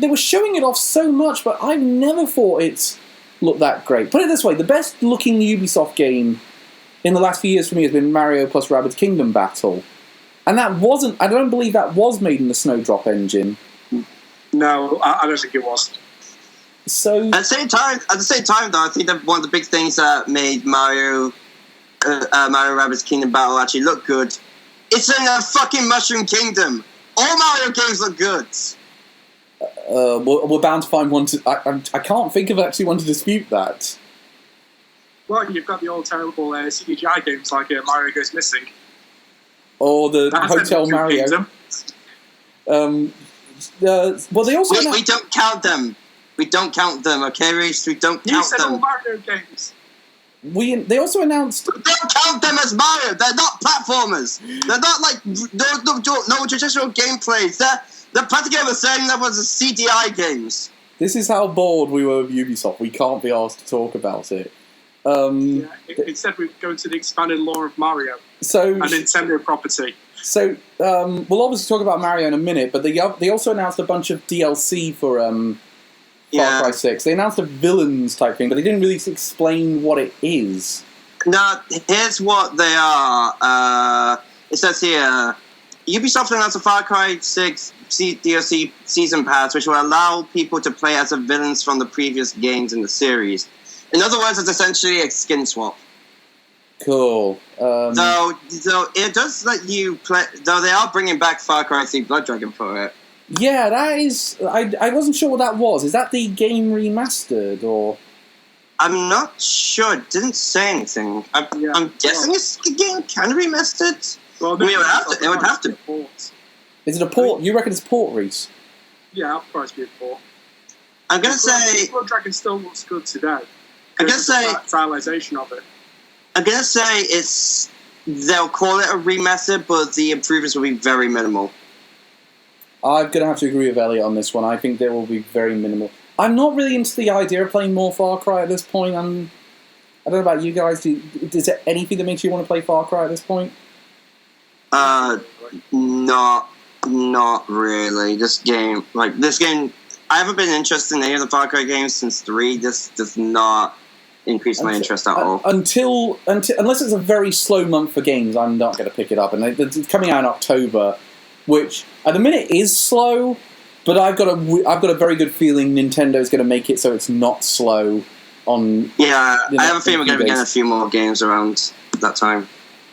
S1: were showing it off so much, but I've never thought it's looked that great. Put it this way, the best looking Ubisoft game in the last few years for me has been Mario plus Rabbids Kingdom Battle. And that wasn't, I don't believe that was made in the Snowdrop engine.
S2: No, I don't think it was.
S1: So
S3: at the same time though, I think that one of the big things that made Mario Rabbids Kingdom Battle actually look good, it's in a fucking Mushroom Kingdom. All Mario games look good.
S1: We're bound to find one to... I can't think of actually one to dispute that.
S2: Well, you've got the old terrible CGI games like Mario Goes Missing.
S1: Or the Hotel Mario. Well, they also...
S3: We don't count them. We don't count them, okay, Reese? We don't count them. You said
S2: all Mario games.
S1: They also announced...
S3: We don't count them as Mario. They're not platformers. They're not like no traditional gameplays. They're practically the same level as the CDI games.
S1: This is how bored we were with Ubisoft. We can't be asked to talk about it.
S2: Instead, we go to the expanded lore of Mario.
S1: So,
S2: a Nintendo property.
S1: So, we'll obviously talk about Mario in a minute, but they also announced a bunch of DLC for Far Cry 6. They announced a villains type thing, but they didn't really explain what it is.
S3: Now, here's what they are. It says here, Ubisoft announced a Far Cry 6 DLC Season Pass, which will allow people to play as the villains from the previous games in the series. In other words, it's essentially a skin swap.
S1: Cool.
S3: So it does let you play... Though they are bringing back Far Cry 3 Blood Dragon for it.
S1: Yeah, that is... I wasn't sure what that was. Is that the game remastered, or...?
S3: I'm not sure. It didn't say anything. I'm guessing it's the game kind of remastered. Well, it would have to.
S1: Is it a port? You reckon it's a port, Reese?
S2: Yeah, I'll probably be a port.
S3: I'm going to say...
S2: Blood Dragon still looks good today.
S3: I'm going to say...
S2: stylization of it.
S3: I'm going to say they'll call it a remaster, but the improvements will be very minimal.
S1: I'm going to have to agree with Elliot on this one. I think they will be very minimal. I'm not really into the idea of playing more Far Cry at this point. I don't know about you guys. Is there anything that makes you want to play Far Cry at this point?
S3: Not really. This game, I haven't been interested in any of the Far Cry games since 3. This does not increase my interest at all. Unless
S1: it's a very slow month for games, I'm not going to pick it up. And it's coming out in October, which at the minute is slow, But I've got a very good feeling Nintendo's going to make it so it's not slow on.
S3: Yeah, I have a feeling we're going to be getting a few more games around that time.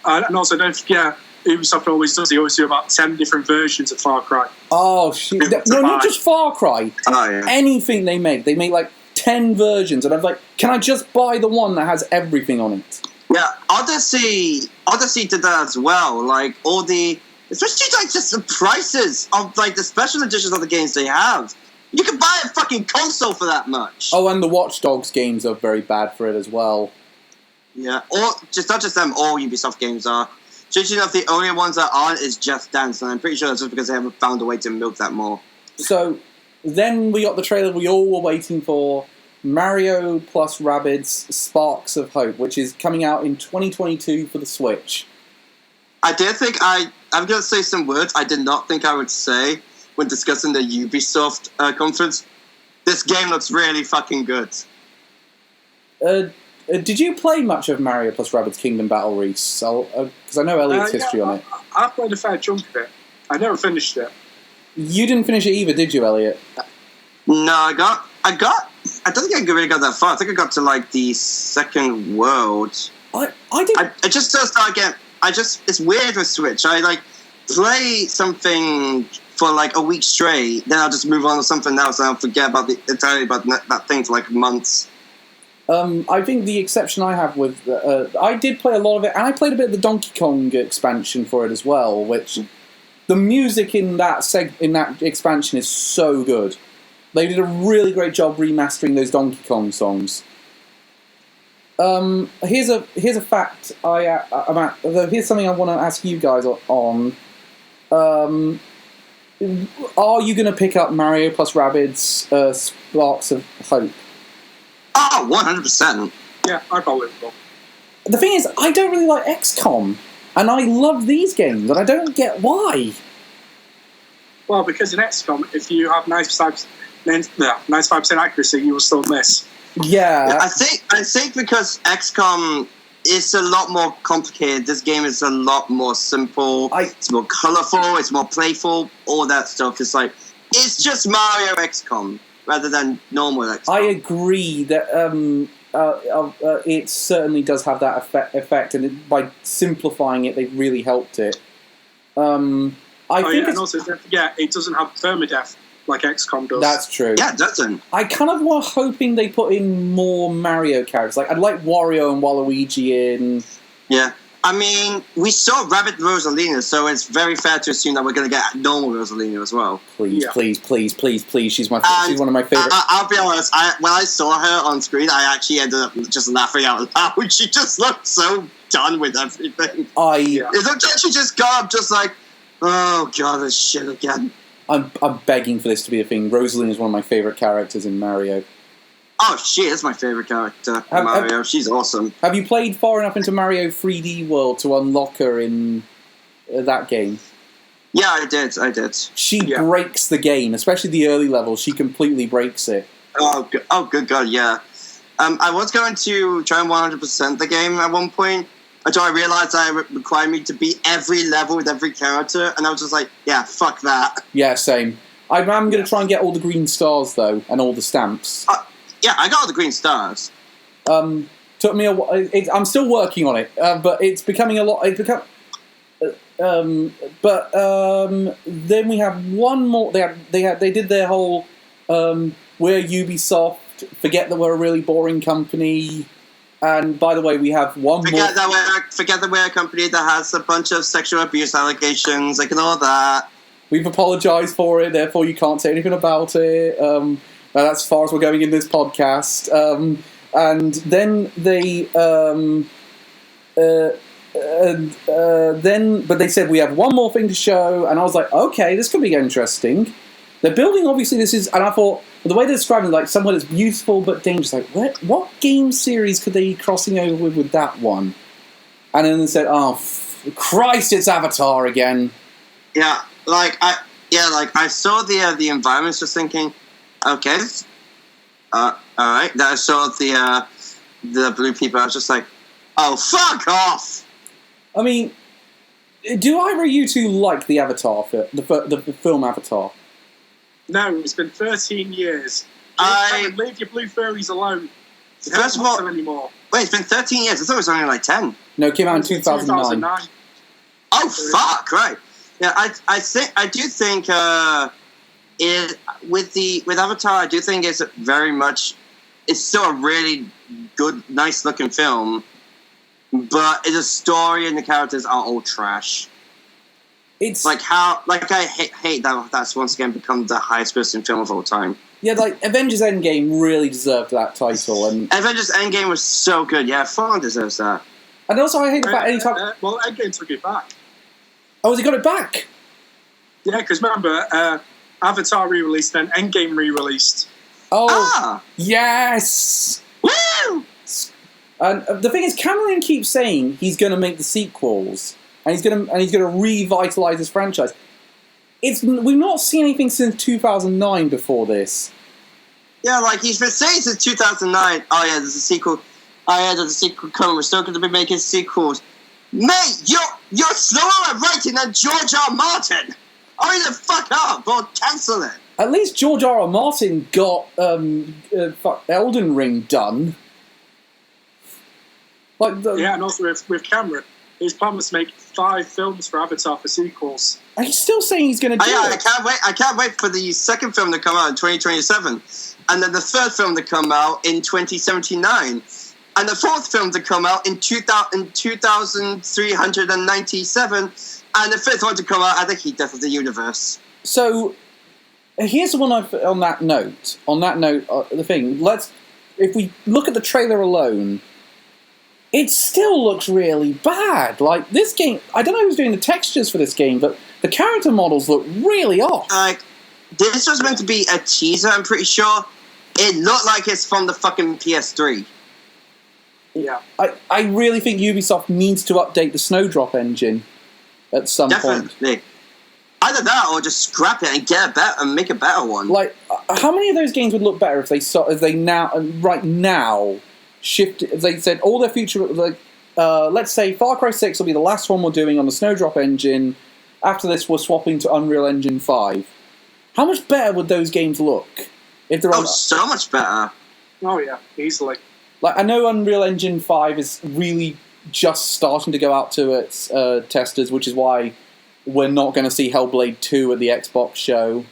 S2: And also, don't forget, Ubisoft always does. They always do about 10 different versions of Far Cry.
S1: Oh shit! No, not just Far Cry.
S3: Oh yeah.
S1: Anything they make like 10 versions, and I'm like, can I just buy the one that has everything on it?
S3: Yeah, Odyssey did that as well. Like all the, especially like just the prices of like the special editions of the games they have. You can buy a fucking console for that much.
S1: Oh, and the Watch Dogs games are very bad for it as well.
S3: Yeah, or just not just them. All Ubisoft games are. Just enough, the only ones that aren't is Just Dance, and I'm pretty sure that's just because they haven't found a way to milk that more.
S1: So then we got the trailer we all were waiting for, Mario plus Rabbids Sparks of Hope, which is coming out in 2022 for the Switch.
S3: I did think I'm going to say some words I did not think I would say when discussing the Ubisoft conference. This game looks really fucking good.
S1: Did you play much of Mario plus Rabbids Kingdom Battle, Reese? Because I know Elliot's history on it.
S2: I played a fair chunk of it. I never finished it.
S1: You didn't finish it either, did you, Elliot?
S3: No, I don't think I really got that far. I think I got to like the second world.
S1: I did.
S3: I just start again. It's weird with Switch. I like play something for like a week straight, then I'll just move on to something else, and I'll forget entirely about that thing for like months.
S1: I think the exception I have with I did play a lot of it, and I played a bit of the Donkey Kong expansion for it as well. Which the music in that expansion is so good. They did a really great job remastering those Donkey Kong songs. Here's a fact here's something I want to ask you guys on. Are you going to pick up Mario plus Rabbids Sparks of Hope?
S3: Oh, 100%.
S2: Yeah, I probably will.
S1: The thing is, I don't really like XCOM, and I love these games, and I don't get why.
S2: Well, because in XCOM, if you have 95% accuracy, you will still miss.
S1: Yeah.
S3: I think because XCOM is a lot more complicated. This game is a lot more simple. It's more colourful. It's more playful. All that stuff. It's just Mario XCOM rather than normal XCOM.
S1: I agree that it certainly does have that effect, and by simplifying it, they've really helped it. And also,
S2: it doesn't have permadeath like XCOM does.
S1: That's true.
S3: Yeah, it doesn't.
S1: I kind of was hoping they put in more Mario characters. Like, I'd like Wario and Waluigi in.
S3: Yeah. I mean, we saw Rabbit Rosalina, so it's very fair to assume that we're going to get normal Rosalina as well.
S1: Please. She's one of my favourites.
S3: I'll be honest, when I saw her on screen, I actually ended up just laughing out loud. She just looked so done with everything. It looked like she just got up just like, oh god, this shit again.
S1: I'm begging for this to be a thing. Rosalina is one of my favourite characters in Mario.
S3: Oh shit, that's my favourite character in Mario. She's awesome.
S1: Have you played far enough into Mario 3D World to unlock her in that game?
S3: Yeah, I did.
S1: She breaks the game, especially the early levels. She completely breaks it.
S3: Oh, good god, yeah. I was going to try and 100% the game at one point, until I realised that it required me to beat every level with every character, and I was just like, yeah, fuck that.
S1: Yeah, same. I'm going to try and get all the green stars, though, and all the stamps.
S3: Yeah, I got all the green stars.
S1: Took me a while. I'm still working on it, but it's becoming a lot. Then we have one more. They did their whole we're Ubisoft. Forget that we're a really boring company. And by the way, we have one more.
S3: Forget that we're a company that has a bunch of sexual abuse allegations. Ignore that.
S1: We've apologised for it. Therefore, you can't say anything about it. That's as far as we're going in this podcast. And then they, but they said we have one more thing to show, and I was like, okay, this could be interesting. They're building, obviously, and I thought the way they're describing it, like somewhere that's beautiful but dangerous. Like, what game series could they be crossing over with that one? And then they said, oh, Christ, it's Avatar again.
S3: Yeah, I saw the environments, just thinking, okay, all right. Then I saw the blue people. I was just like, oh, fuck off.
S1: I mean, do either of you two like the Avatar, the film Avatar?
S2: No, it's been 13 years. Leave your blue furries alone.
S3: First of all,
S2: them anymore.
S3: Wait, it's been 13 years. I thought it was only like 10.
S1: No, it came out in 2009.
S3: Oh, fuck, right. Yeah, I do think with Avatar, I do think it's very much, it's still a really good, nice looking film, but the story and the characters are all trash. It's like I hate that that's once again become the highest grossing film of all time.
S1: Yeah, like Avengers Endgame really deserved that title, and
S3: Avengers Endgame was so good. Yeah, Fallen deserves that.
S1: And also, I hate the fact anytime.
S2: Well, Endgame took it back.
S1: Oh, has he got it back?
S2: Yeah, because remember, Avatar re-released, then Endgame re-released.
S1: Oh, yes!
S3: Woo!
S1: And the thing is, Cameron keeps saying he's going to make the sequels, and he's going to revitalize this franchise. We've not seen anything since 2009 before this.
S3: Yeah, like he's been saying since 2009. Oh yeah, there's a sequel. Oh yeah, there's a sequel coming. We're still going to be making sequels. Mate, you're slower at writing than George R. Martin. Hurry the fuck up or cancel it.
S1: At least George R. R. Martin got Elden Ring done.
S2: Yeah, and also with Cameron, his plan was to make 5 films for Avatar for sequels.
S1: And he's still saying he's going to do it.
S3: I can't wait for the second film to come out in 2027, and then the third film to come out in 2079, and the fourth film to come out in 2397, and the fifth one to come out at the heat death of the universe.
S1: So, here's the one on that note, the thing. If we look at the trailer alone, it still looks really bad. Like, this game, I don't know who's doing the textures for this game, but the character models look really off.
S3: This was meant to be a teaser, I'm pretty sure. It looked like it's from the fucking PS3.
S2: Yeah.
S1: I really think Ubisoft needs to update the Snowdrop engine at some point.
S3: Definitely. Either that or just scrap it and make a better one.
S1: Like, how many of those games would look better if they right now shifted? They said all their future, let's say Far Cry 6 will be the last one we're doing on the Snowdrop engine. After this, we're swapping to Unreal Engine 5. How much better would those games look if they're
S3: so much better.
S2: Oh yeah, easily.
S1: Like, I know Unreal Engine 5 is really just starting to go out to its testers, which is why we're not going to see Hellblade 2 at the Xbox show,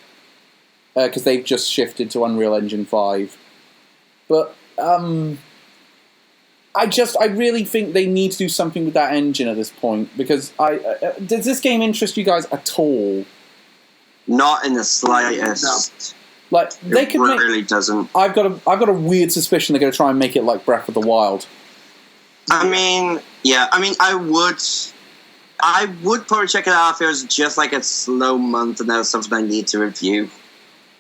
S1: because they've just shifted to Unreal Engine 5. But I really think they need to do something with that engine at this point, because does this game interest you guys at all?
S3: Not in the slightest. No.
S1: Like, they could
S3: really doesn't.
S1: I've got a weird suspicion they're going to try and make it like Breath of the Wild.
S3: I mean, yeah. I mean, I would probably check it out if it was just like a slow month and there was something I need to review.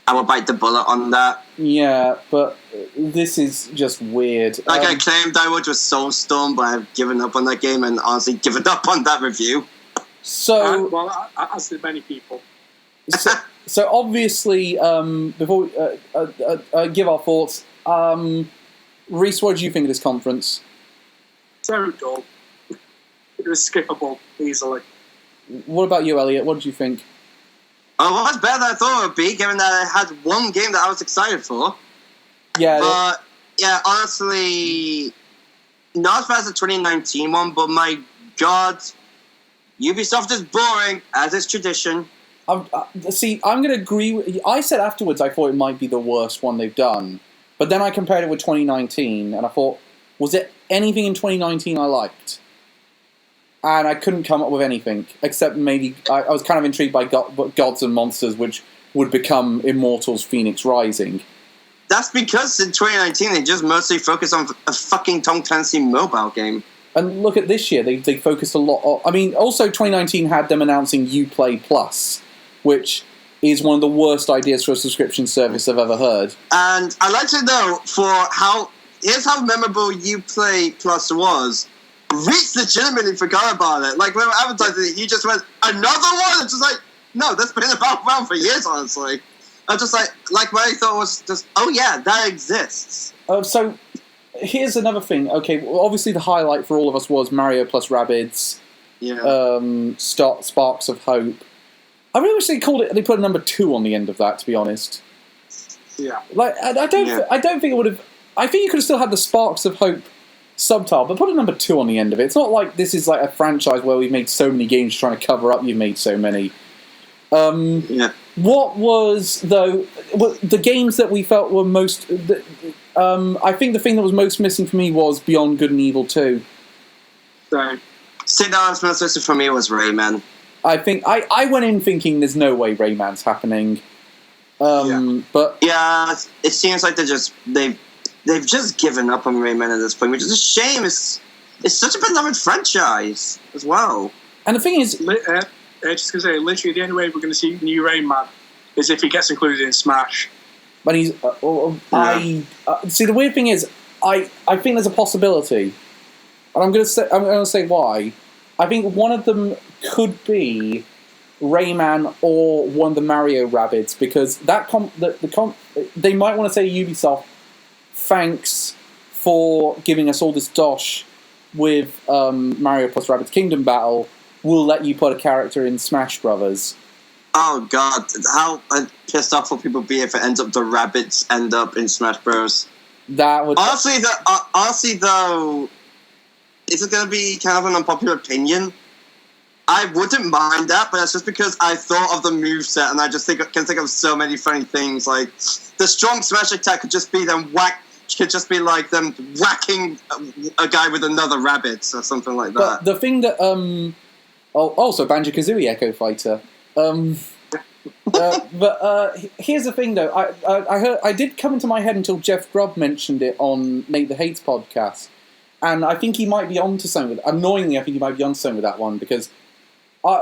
S3: I would bite the bullet on that.
S1: Yeah, but this is just weird.
S3: Like, I claimed I would with Soulstorm, but I've given up on that game and honestly given up on that review.
S1: So,
S2: as did many people.
S1: So obviously, before we give our thoughts, Reese, what did you think of this conference?
S2: So dull. It was skippable easily.
S1: What about you, Elliot? What did you think?
S3: Oh, well, it's better than I thought it would be, given that I had one game that I was excited for.
S1: Yeah.
S3: But, yeah, honestly, not as bad as the 2019 one, but my God, Ubisoft is boring, as is tradition.
S1: See, I'm going to agree with you. I said afterwards I thought it might be the worst one they've done. But then I compared it with 2019, and I thought, was there anything in 2019 I liked? And I couldn't come up with anything, except maybe I was kind of intrigued by Gods and Monsters, which would become Immortals Phoenix Rising.
S3: That's because in 2019 they just mostly focused on a fucking Tom Clancy mobile game.
S1: And look at this year, they focused a lot on... I mean, also 2019 had them announcing Uplay Plus, which is one of the worst ideas for a subscription service I've ever heard. And
S3: I'd like to know here's how memorable Uplay Plus was. Reese legitimately forgot about it. Like, when we were advertising it, he just went, another one? It's just like, no, that's been around for years, honestly. I was just like my thought was just, oh yeah, that exists.
S1: So, here's another thing. Okay, well, obviously the highlight for all of us was Mario plus Rabbids,
S3: yeah.
S1: Sparks of Hope. I really wish they put a number 2 on the end of that, to be honest.
S2: Yeah.
S1: Like, I don't think it would have... I think you could have still had the Sparks of Hope subtitle, but put a number 2 on the end of it. It's not like this is like a franchise where we've made so many games trying to cover up you've made so many. What was, though, the games that we felt were most... I think the thing that was most missing for me was Beyond Good and Evil 2.
S2: So,
S3: See, that was most missing for me was Rayman.
S1: I think I went in thinking there's no way Rayman's happening. But
S3: yeah, it seems like they've just given up on Rayman at this point, which is a shame. It's such a beloved franchise as well.
S1: And the thing is,
S2: just gonna say, literally the only way we're going to see new Rayman is if he gets included in Smash.
S1: but he's see, the weird thing is, I think there's a possibility, and I'm going to say why. I think one of them could be Rayman or one of the Mario Rabbids, because they might want to say Ubisoft, thanks for giving us all this dosh with Mario plus Rabbids Kingdom Battle. We'll let you put a character in Smash Brothers.
S3: Oh god, how pissed off will people be if it ends up the Rabbids end up in Smash Bros?
S1: That would
S3: honestly though, is it going to be kind of an unpopular opinion? I wouldn't mind that, but that's just because I thought of the moveset and I just can think of so many funny things. Like the strong smash attack could just be them like them whacking a guy with another rabbit or something like that.
S1: But the thing that also Banjo-Kazooie Echo Fighter. Here's the thing though. I did come into my head until Jeff Grubb mentioned it on Nate the Hates podcast, and I think he might be onto something. Annoyingly, I think he might be onto something with that one, because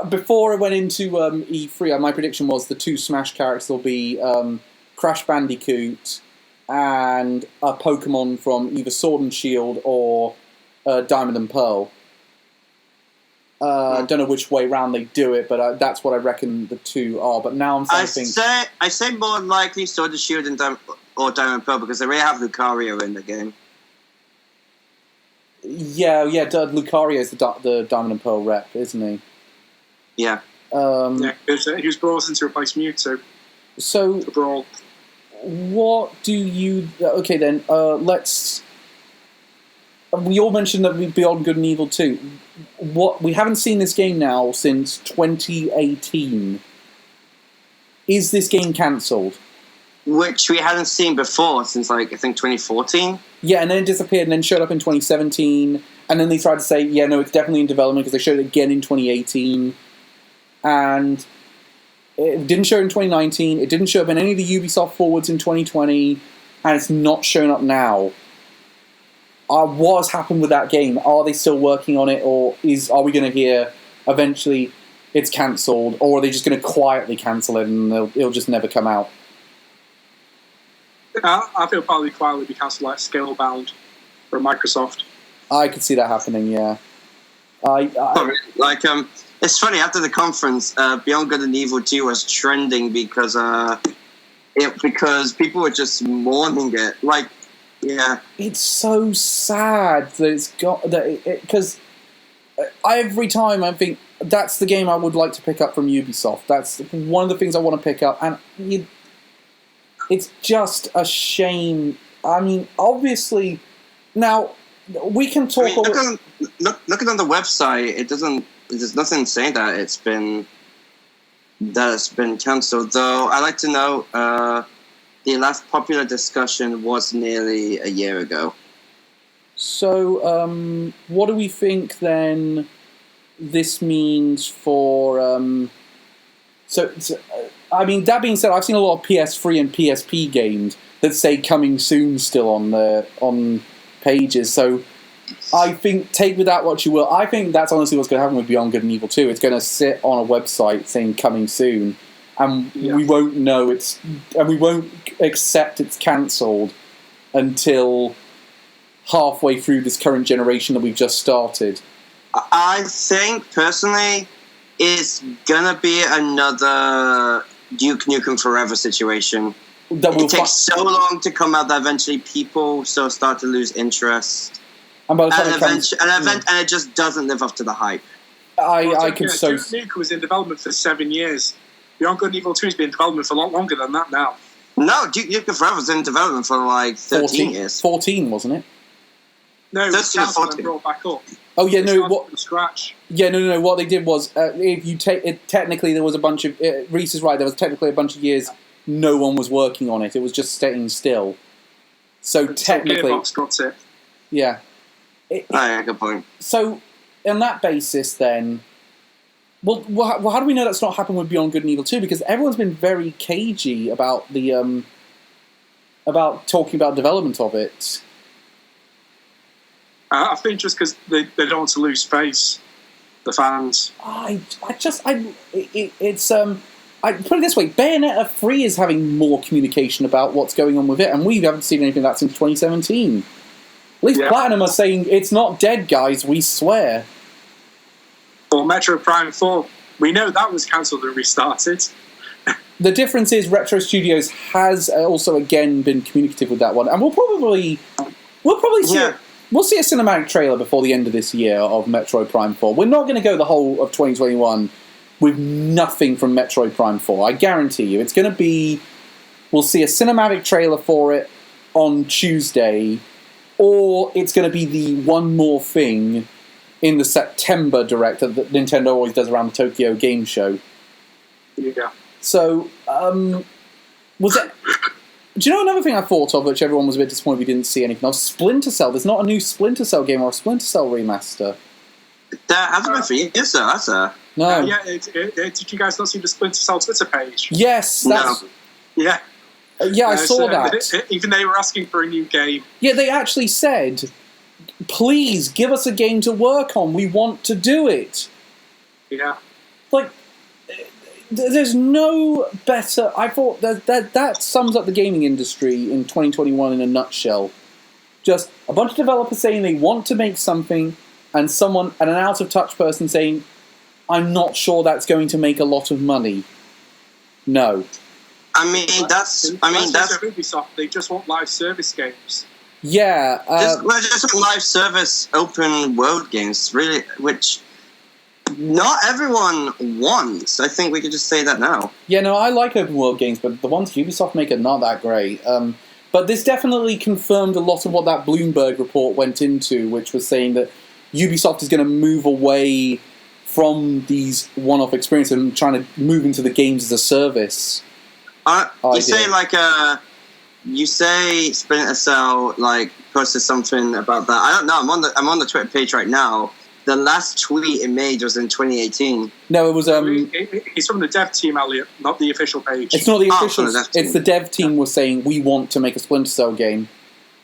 S1: before I went into E3, my prediction was the 2 Smash characters will be Crash Bandicoot and a Pokemon from either Sword and Shield or Diamond and Pearl. I don't know which way round they do it, but that's what I reckon the 2 are. But now I'm starting to think...
S3: I say more likely Sword and Shield and Diamond and Pearl, because they already have Lucario in the game.
S1: Yeah, Lucario's the Diamond and Pearl rep, isn't he?
S3: Yeah.
S2: He was brought in to replace Mewtwo.
S1: So,
S2: to Brawl.
S1: What do you... Okay, then, let's... We all mentioned that Beyond Good and Evil 2. We haven't seen this game now since 2018. Is this game cancelled?
S3: Which we hadn't seen before since, I think, 2014.
S1: Yeah, and then it disappeared and then showed up in 2017. And then they tried to say, yeah, no, it's definitely in development, because they showed it again in 2018. And it didn't show in 2019. It didn't show up in any of the Ubisoft Forwards in 2020. And it's not shown up now. What's happened with that game? Are they still working on it? Or are we going to hear eventually it's cancelled? Or are they just going to quietly cancel it and it'll just never come out?
S2: I think it'll probably quietly be cancelled, like Scalebound for Microsoft.
S1: I could see that happening, yeah.
S3: It's funny, after the conference, Beyond Good and Evil 2 was trending because people were just mourning it. Like, yeah.
S1: It's so sad that it's got... Because every time I think, that's the game I would like to pick up from Ubisoft. That's one of the things I want to pick up. And it's just a shame. I mean, obviously... Now, we can talk...
S3: Looking on the website, there's nothing saying that it's been cancelled. Though I'd like to know, the last popular discussion was nearly a year ago.
S1: So, what do we think then this means for... I mean, that being said, I've seen a lot of PS3 and PSP games that say coming soon still on pages, so I think, take with that what you will. I think that's honestly what's going to happen with Beyond Good and Evil 2. It's going to sit on a website saying coming soon, and we won't know and we won't accept it's cancelled until halfway through this current generation that we've just started.
S3: I think, personally, it's going to be another Duke Nukem Forever situation. It takes so long to come out that eventually people start to lose interest. And it just doesn't live up to the hype.
S1: Duke
S2: Nukem was in development for 7 years. Beyond Good and Evil 2 has been in development for a lot longer than that now.
S3: No, Duke Nukem Forever was in development for like 13 years.
S1: 14, wasn't it?
S2: No,
S3: 13 or 14.
S2: brought back up.
S1: Oh yeah,
S2: They
S1: no.
S2: started
S1: What?
S2: from scratch.
S1: Yeah, no. What they did was, if you take it, technically there was a bunch of. Reese is right. There was technically a bunch of years no one was working on it. It was just staying still. So technically,
S2: Gearbox got it.
S1: yeah.
S3: Yeah, good point.
S1: So, on that basis, then, well, how do we know that's not happened with Beyond Good and Evil 2? Because everyone's been very cagey about the about talking about development of it.
S2: I think just because they don't want to lose face, the fans.
S1: I put it this way: Bayonetta 3 is having more communication about what's going on with it, and we haven't seen anything of that since 2017. At least Platinum are saying it's not dead, guys. We swear.
S2: Or Metro Prime 4, we know that was cancelled and restarted.
S1: The difference is Retro Studios has also again been communicative with that one, and we'll probably see it. We'll see a cinematic trailer before the end of this year of Metroid Prime 4. We're not going to go the whole of 2021 with nothing from Metroid Prime 4. I guarantee you. It's going to be... We'll see a cinematic trailer for it on Tuesday, or it's going to be the one more thing in the September Direct that Nintendo always does around the Tokyo Game Show.
S2: Yeah.
S1: So, was it... Do you know another thing I thought of, which everyone was a bit disappointed we didn't see anything of? Splinter Cell. There's not a new Splinter Cell game or a Splinter Cell remaster.
S3: That hasn't been for years, though. That's
S1: No.
S2: Did you guys not see the Splinter Cell Twitter page?
S1: Yes, that's...
S3: No.
S2: Yeah.
S1: Yeah, I saw that.
S2: Even they were asking for a new game.
S1: Yeah, they actually said, please, give us a game to work on. We want to do it.
S2: Yeah.
S1: Like... There's no better... I thought that sums up the gaming industry in 2021 in a nutshell. Just a bunch of developers saying they want to make something, and an out-of-touch person saying, I'm not sure that's going to make a lot of money. No.
S3: That's
S2: Ubisoft. They just want live service games.
S1: Yeah.
S3: Just live service open world games, really, which... Not everyone wants. I think we could just say that now.
S1: Yeah, no, I like open world games, but the ones Ubisoft make are not that great. But this definitely confirmed a lot of what that Bloomberg report went into, which was saying that Ubisoft is going to move away from these one-off experiences and trying to move into the games as a service.
S3: You say Splinter Cell posted something about that. I don't know. I'm on the Twitter page right now. The last tweet it made was in 2018.
S1: No, it was...
S2: It's from the dev team, Elliot, not the official page.
S1: It's not the official...
S3: It's
S1: the dev team was saying, we want to make a Splinter Cell game.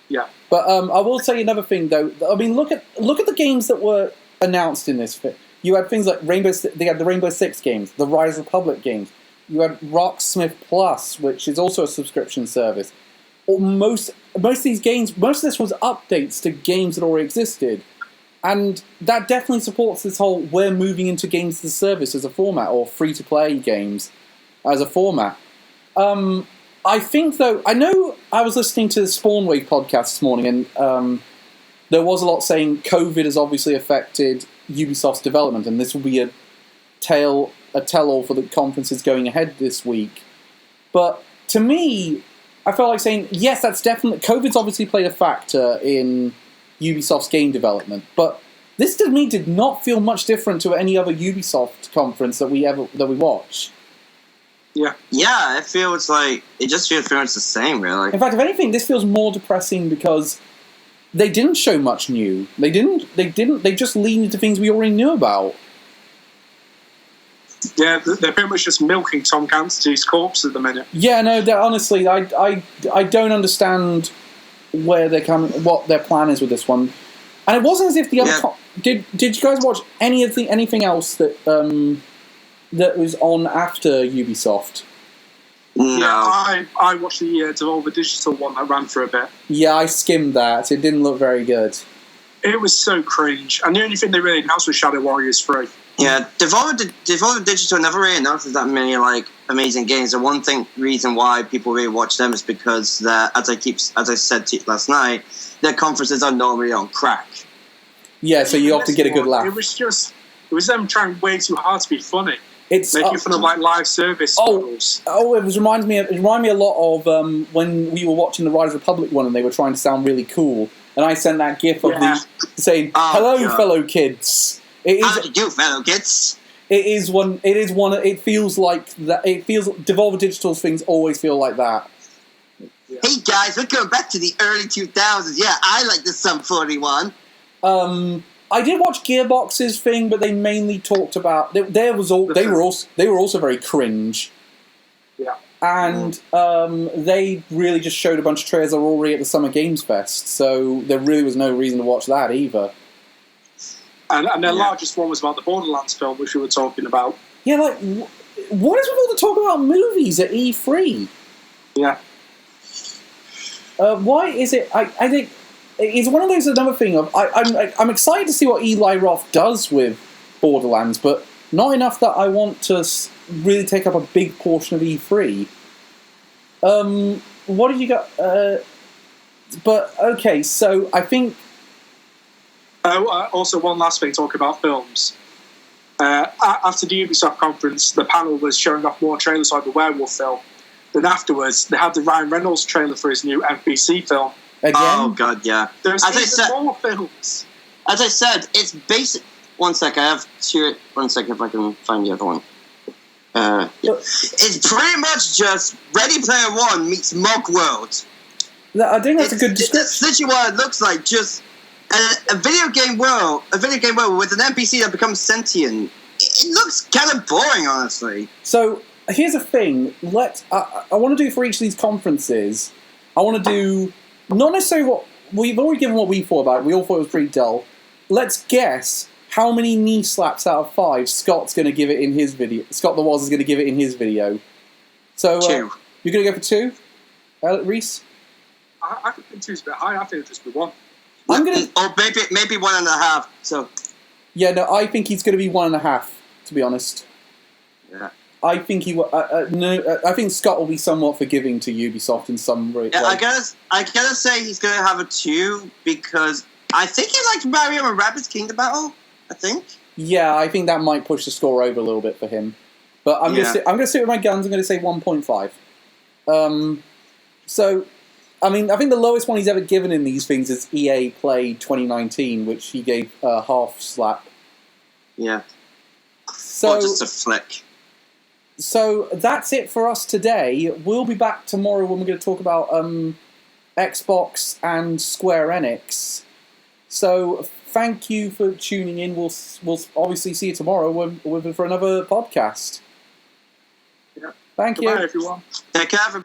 S2: Yeah.
S1: But I will say another thing, though. I mean, look at the games that were announced in this. You had things like They had the Rainbow Six games, the Rise Republic games. You had Rocksmith Plus, which is also a subscription service. Or most of these games... Most of this was updates to games that already existed. And that definitely supports this whole we're moving into games as a service as a format, or free-to-play games as a format. I think, though, I know I was listening to the Spawnwave podcast this morning, and there was a lot saying COVID has obviously affected Ubisoft's development, and this will be a tell-all for the conferences going ahead this week. But to me, I felt like saying, yes, that's definitely... COVID's obviously played a factor in Ubisoft's game development, but this to me did not feel much different to any other Ubisoft conference that we watch.
S2: Yeah,
S3: it feels like it just feels pretty much the same, really.
S1: In fact, if anything, this feels more depressing because they didn't show much new. They just leaned into things we already knew about.
S2: Yeah, they're pretty much just milking Tom Clancy's corpse at the minute.
S1: Yeah, no, honestly, I don't understand where they're coming, what their plan is with this one, and it wasn't as if the other. Did you guys watch anything else that that was on after Ubisoft?
S3: No.
S2: Yeah, I watched the Devolver Digital one that ran for a bit.
S1: Yeah, I skimmed that. It didn't look very good.
S2: It was so cringe, and the only thing they really announced was Shadow Warriors 3.
S3: Yeah, Devolver Digital never really announces that many amazing games. The one reason why people really watch them is because as I said last night, their conferences are normally on crack.
S1: Yeah, so you have to get a good laugh.
S2: It was them trying way too hard to be funny.
S1: It's
S2: making fun of like live service models.
S1: It reminded me a lot of when we were watching the Rise Republic one and they were trying to sound really cool, and I sent that GIF of the saying "Hello, fellow kids."
S3: How do you do, fellow kids?
S1: It feels like that. It feels Devolver Digital's things always feel like that.
S3: Yeah. Hey guys, we're going back to the early 2000s. Yeah, I like the Sum 41.
S1: I did watch Gearbox's thing, but they mainly talked about they were also very cringe.
S2: Yeah,
S1: and they really just showed a bunch of trailers that were already at the Summer Games Fest, so there really was no reason to watch that either.
S2: And their largest one was about the Borderlands film, which we were talking about.
S1: Yeah, like what is with all the talk about movies at E3?
S2: Yeah.
S1: Why is it? I think. It's one of those, another thing of, I'm excited to see what Eli Roth does with Borderlands, but not enough that I want to really take up a big portion of E3. What have you got? But, okay, so I think...
S2: also, one last thing, talking about films. After the Ubisoft conference, the panel was showing off more trailers like the Werewolf film. Then afterwards, they had the Ryan Reynolds trailer for his new NPC film.
S1: Again?
S2: Oh
S3: god, yeah.
S2: There's more films.
S3: As I said, it's basic. 1 sec, I have to. 1 sec, if I can find the other one. It's pretty much just Ready Player One meets Mock World.
S1: I think that's a good description.
S3: That's literally what it looks like. Just a video game world. A video game world with an NPC that becomes sentient. It looks kind of boring, honestly.
S1: So here's the thing. I want to do for each of these conferences. I want to do. Not necessarily what... We've already given what we thought about it. We all thought it was pretty dull. Let's guess how many knee slaps out of 5 Scott's going to give it in his video. Scott the Woz is going to give it in his video. So,
S3: 2.
S1: You're going to go for 2? Reese?
S2: I think 2's a bit high. I think it'll just be 1.
S1: I'm going to...
S3: Or maybe 1.5. So...
S1: Yeah, no, I think he's going to be 1.5, to be honest.
S3: Yeah.
S1: I think I think Scott will be somewhat forgiving to Ubisoft in some way.
S3: Yeah, I gotta say he's gonna have a 2 because I think he liked Mario and Rabbids Kingdom Battle. I think.
S1: Yeah, I think that might push the score over a little bit for him. But I'm gonna sit with my guns. I'm gonna say 1.5. So, I mean, I think the lowest one he's ever given in these things is EA Play 2019, which he gave a half slap.
S3: Yeah.
S1: So
S3: or just a flick.
S1: So that's it for us today. We'll be back tomorrow when we're going to talk about Xbox and Square Enix. So thank you for tuning in. We'll obviously see you tomorrow for another podcast.
S2: Yeah.
S1: Thank you.
S2: Goodbye, everyone.
S3: Take care.